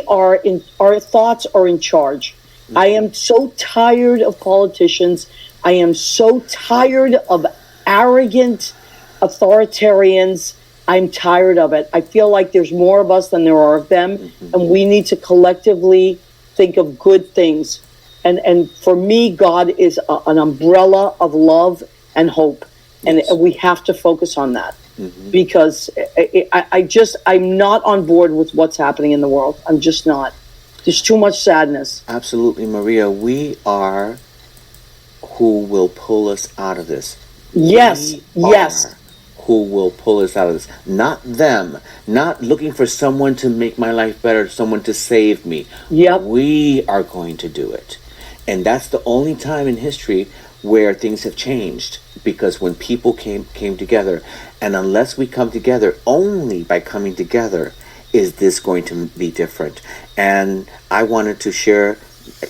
Speaker 1: our thoughts are in charge. I am so tired of politicians. I am so tired of arrogant authoritarians. I'm tired of it. I feel like there's more of us than there are of them, and we need to collectively think of good things. And for me, God is an umbrella of love and hope, and we have to focus on that because I'm not on board with what's happening in the world. I'm just not. There's too much sadness.
Speaker 4: Absolutely, Maria. We are who will pull us out of this.
Speaker 1: Yes, yes.
Speaker 4: Who will pull us out of this. Not them. Not looking for someone to make my life better, someone to save me.
Speaker 1: Yep.
Speaker 4: We are going to do it. And that's the only time in history where things have changed. Because when people came together, and unless we come together, only by coming together is this going to be different. And I wanted to share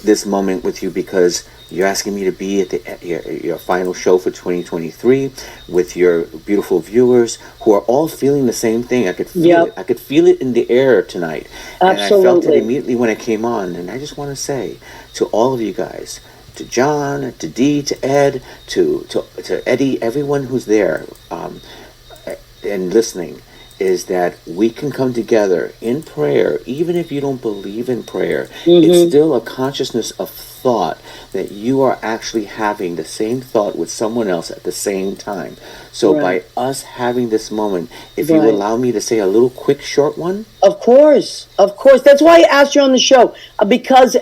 Speaker 4: this moment with you because you're asking me to be at your final show for 2023 with your beautiful viewers who are all feeling the same thing. I could feel it. I could feel it in the air tonight.
Speaker 1: Absolutely.
Speaker 4: And I felt it immediately when I came on. And I just want to say to all of you guys, to John, to Dee, to Ed, to Eddie, everyone who's there and listening, is that we can come together in prayer, even if you don't believe in prayer. It's still a consciousness of thought that you are actually having the same thought with someone else at the same time. So by us having this moment, if you allow me to say a little quick short one.
Speaker 1: Of course. That's why I asked you on the show, because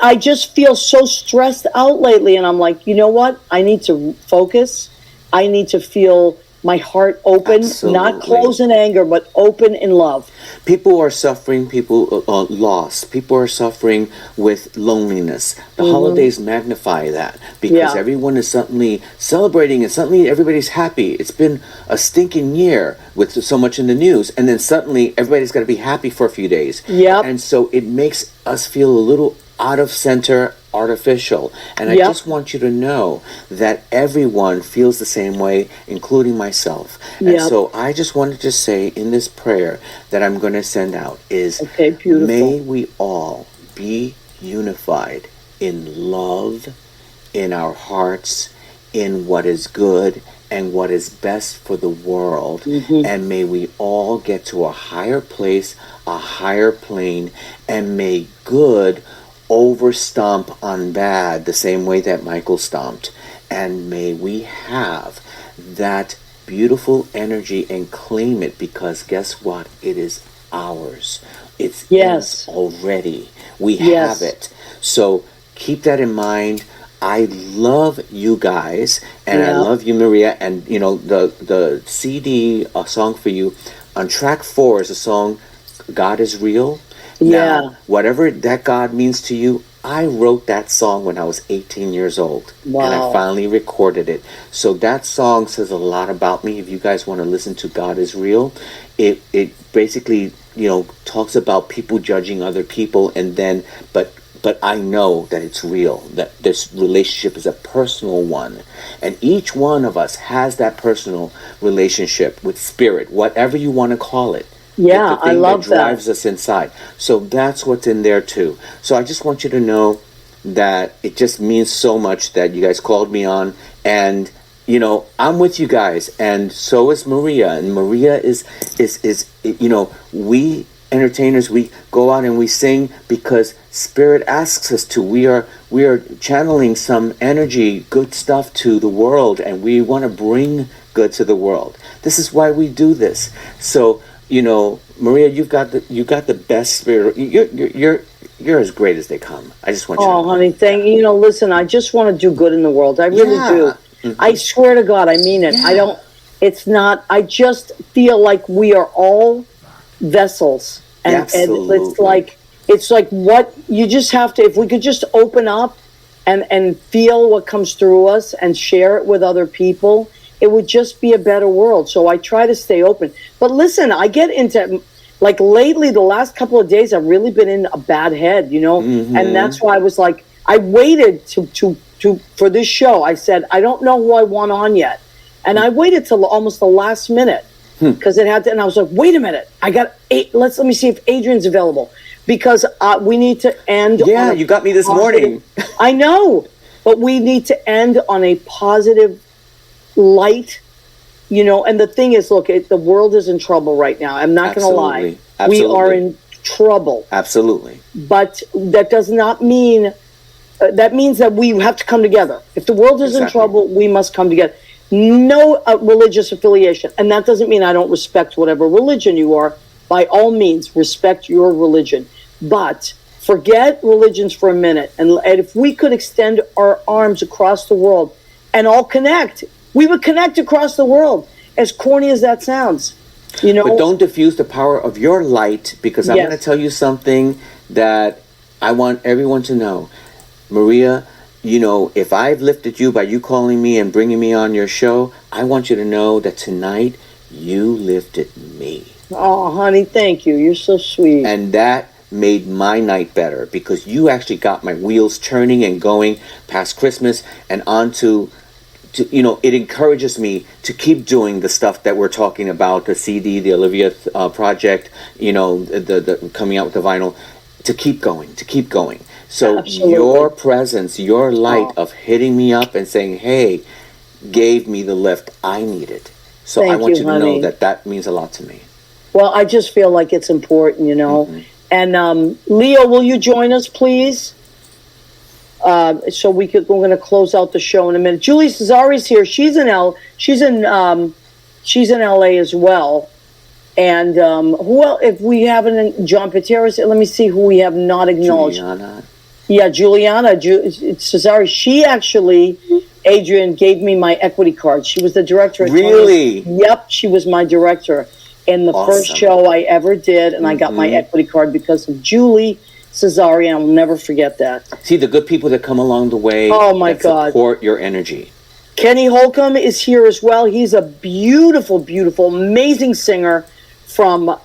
Speaker 1: I just feel so stressed out lately, and I'm like, you know what? I need to focus. I need to feel my heart open, not closed in anger, but open in love.
Speaker 4: People are suffering, people lost. People are suffering with loneliness. The holidays magnify that because everyone is suddenly celebrating and suddenly everybody's happy. It's been a stinking year with so much in the news, and then suddenly everybody's got to be happy for a few days. And so it makes us feel a little out of center, artificial. And I just want you to know that everyone feels the same way, including myself. And so I just wanted to say in this prayer that I'm going to send out is, may we all be unified in love, in our hearts, in what is good and what is best for the world. And may we all get to a higher place, a higher plane, and may good overstomp on bad the same way that Michael stomped. And may we have that beautiful energy and claim it, because guess what? It is ours. It's ours already. We have it. So keep that in mind. I love you guys, and I love you, Maria. And you know, the CD, a song for you, on track 4 is a song, God is Real. Now, whatever that God means to you, I wrote that song when I was 18 years old. And I finally recorded it. So that song says a lot about me. If you guys want to listen to God is Real, it basically, you know, talks about people judging other people, and then but I know that it's real, that this relationship is a personal one. And each one of us has that personal relationship with spirit, whatever you want to call it.
Speaker 1: Yeah, I love that.
Speaker 4: Drives us inside. So that's what's in there too. So I just want you to know that it just means so much that you guys called me on, and you know, I'm with you guys, and so is Maria. And Maria is you know, we entertainers, we go out and we sing because Spirit asks us to. We are channeling some energy, good stuff to the world, and we want to bring good to the world. This is why we do this. So, you know, Maria, you've got the best spirit. You're as great as they come. I just want you to know.
Speaker 1: Honey, thank you. You know, listen, I just want to do good in the world. I really do. I swear to God, I mean it. I don't. It's not. I just feel like we are all vessels, and it's like what you just have to. If we could just open up and feel what comes through us and share it with other people, it would just be a better world. So I try to stay open. But listen, I get into, like, lately, the last couple of days, I've really been in a bad head, you know? And that's why I was like, I waited to for this show. I said, I don't know who I want on yet. And I waited till almost the last minute because it had to, and I was like, wait a minute. I got 8. Let me see if Adrian's available, because we need to end.
Speaker 4: Yeah, you got me this morning.
Speaker 1: I know, but we need to end on a positive light, and the thing is, look, the world is in trouble right now. I'm not going to lie.
Speaker 4: Absolutely.
Speaker 1: We are in trouble.
Speaker 4: Absolutely.
Speaker 1: But that does not mean, that means that we have to come together. If the world is in trouble, we must come together. No religious affiliation. And that doesn't mean I don't respect whatever religion you are. By all means, respect your religion. But forget religions for a minute. And if we could extend our arms across the world and all connect, we would connect across the world, as corny as that sounds.
Speaker 4: But don't diffuse the power of your light, because I'm going to tell you something that I want everyone to know. Maria, if I've lifted you by you calling me and bringing me on your show, I want you to know that tonight you lifted me.
Speaker 1: Oh, honey, thank you. You're so sweet.
Speaker 4: And that made my night better, because you actually got my wheels turning and going past Christmas and on to it encourages me to keep doing the stuff that we're talking about, the CD, the Olivia project, the coming out with the vinyl, to keep going. So Absolutely. Your presence, your light of hitting me up and saying, hey, gave me the lift I needed. So I want you to know that means a lot to me.
Speaker 1: Well, I just feel like it's important, Mm-hmm. And Leo, will you join us, please? So we're going to close out the show in a minute. Julie Cesari's here. She's in LA as well. And who else? If we haven't, John Pateras. Let me see who we have not acknowledged.
Speaker 4: Juliana.
Speaker 1: Yeah, Juliana Cesari. She actually, Adrian, gave me my equity card. She was the director.
Speaker 4: Really?
Speaker 1: Yep, she was my director in the first show I ever did, and I got my equity card because of Julie Cesari, and I'll never forget that.
Speaker 4: See the good people that come along the way.
Speaker 1: Oh my God!
Speaker 4: Support your energy.
Speaker 1: Kenny Holcomb is here as well. He's a beautiful, beautiful, amazing singer from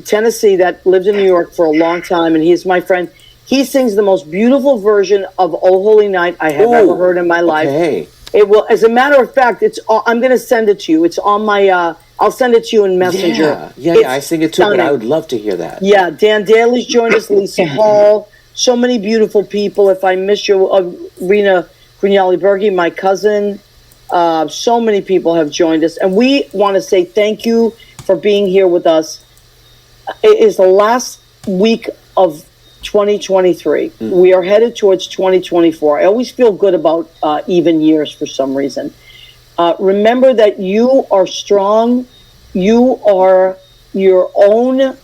Speaker 1: Tennessee that lived in New York for a long time, and he's my friend. He sings the most beautiful version of "Oh Holy Night" I have ever heard in my life. It will, as a matter of fact, I'm going to send it to you. It's on my. I'll send it to you in Messenger.
Speaker 4: Yeah, I sing it too, but I would love to hear that.
Speaker 1: Yeah, Dan Daly's joined us, Lisa Hall, so many beautiful people. If I miss you, Rena Grignali-Bergi, my cousin, so many people have joined us. And we want to say thank you for being here with us. It is the last week of 2023. We are headed towards 2024. I always feel good about even years for some reason. Remember that you are strong. You are your own.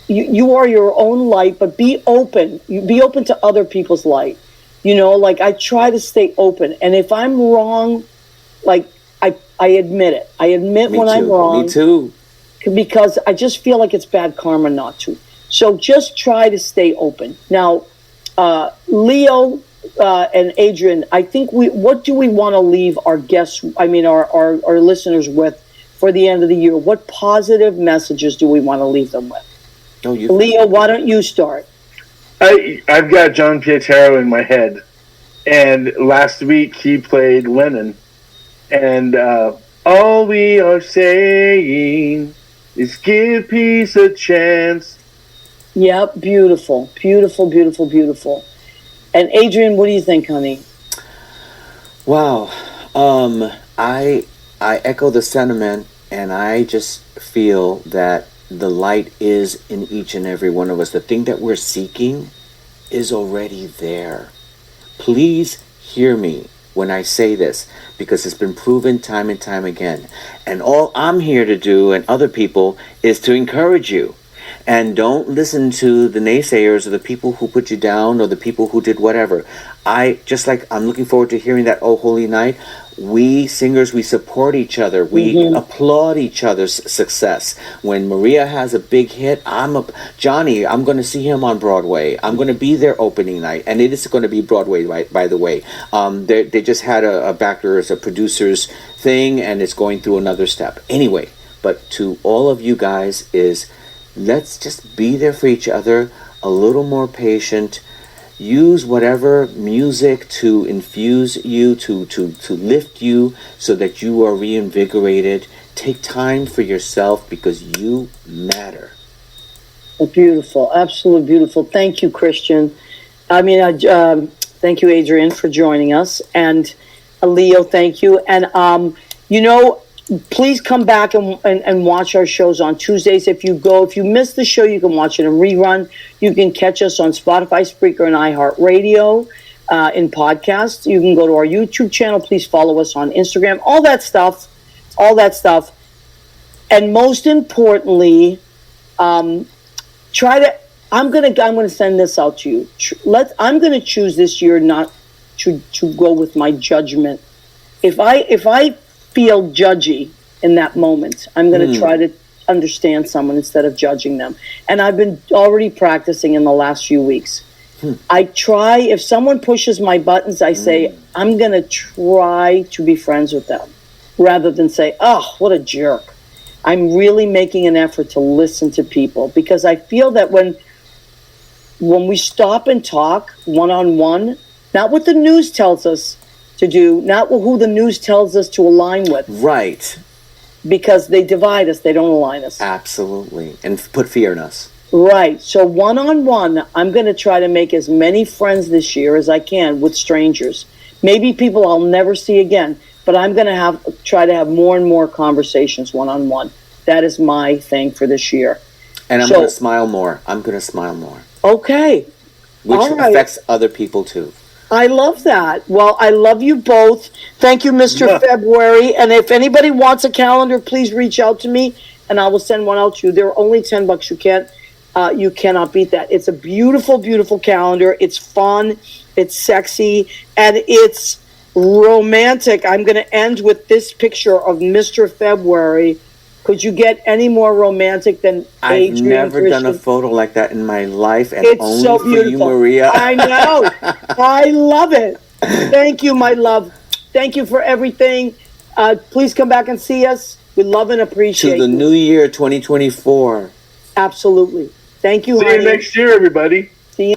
Speaker 1: You are your own light. But be open. Be open to other people's light. I try to stay open. And if I'm wrong, I admit it. I admit when I'm wrong.
Speaker 4: Me too.
Speaker 1: Because I just feel like it's bad karma not to. So just try to stay open. Now, Leo. And Adrian, I think what do we want to leave our guests, our listeners with for the end of the year? What positive messages do we want to leave them with? Leo, why don't you start?
Speaker 3: I've got John Pietro in my head, and last week he played Lennon, and all we are saying is give peace a chance.
Speaker 1: Yep, beautiful, beautiful, beautiful, beautiful. And Adrian, what do you think, honey?
Speaker 4: Wow. I echo the sentiment, and I just feel that the light is in each and every one of us. The thing that we're seeking is already there. Please hear me when I say this, because it's been proven time and time again. And all I'm here to do, and other people, is to encourage you. And don't listen to the naysayers or the people who put you down or the people who did whatever. I'm looking forward to hearing that Oh Holy Night. We singers, we support each other. We applaud each other's success. When Maria has a big hit, Johnny, I'm going to see him on Broadway. I'm going to be there opening night. And it is going to be Broadway, by the way. They just had a backers, a producer's thing, and it's going through another step. Anyway, but to all of you guys is... let's just be there for each other, a little more patient. Use whatever music to infuse you, to lift you so that you are reinvigorated. Take time for yourself because you matter.
Speaker 1: Beautiful, absolutely beautiful. Thank you, Christian. Thank you, Adrian, for joining us. And Leo, thank you. And You know, please come back and watch our shows on Tuesdays. If you miss the show, you can watch it in rerun. You can catch us on Spotify, Spreaker, and iHeartRadio in podcasts. You can go to our YouTube channel. Please follow us on Instagram. All that stuff. And most importantly, I'm gonna send this out to you. I'm gonna choose this year not to go with my judgment. If I feel judgy in that moment, I'm gonna try to understand someone instead of judging them. And I've been already practicing in the last few weeks. I try, if someone pushes my buttons, I say, I'm gonna try to be friends with them, rather than say, oh, what a jerk. I'm really making an effort to listen to people, because I feel that when we stop and talk one-on-one, not what the news tells us to do, not who the news tells us to align with.
Speaker 4: Right.
Speaker 1: Because they divide us, they don't align us.
Speaker 4: Absolutely. And put fear in us.
Speaker 1: Right. So one-on-one, I'm going to try to make as many friends this year as I can with strangers. Maybe people I'll never see again, but I'm going to try to have more and more conversations one-on-one. That is my thing for this year.
Speaker 4: And I'm going to smile more.
Speaker 1: Okay.
Speaker 4: Which affects other people too.
Speaker 1: I love that. Well, I love you both. Thank you, Mr. February. And if anybody wants a calendar, please reach out to me and I will send one out to you. They're only $10. You cannot beat that. It's a beautiful, beautiful calendar. It's fun. It's sexy. And it's romantic. I'm going to end with this picture of Mr. February. Could you get any more romantic than Adrian Christian?
Speaker 4: I've never done a photo like that in my life, and
Speaker 1: it's
Speaker 4: only
Speaker 1: so
Speaker 4: for you, Maria.
Speaker 1: I know. I love it. Thank you, my love. Thank you for everything. Please come back and see us. We love and appreciate
Speaker 4: to the new year, 2024.
Speaker 1: Absolutely. Thank you,
Speaker 3: See you next year, everybody.
Speaker 1: See you.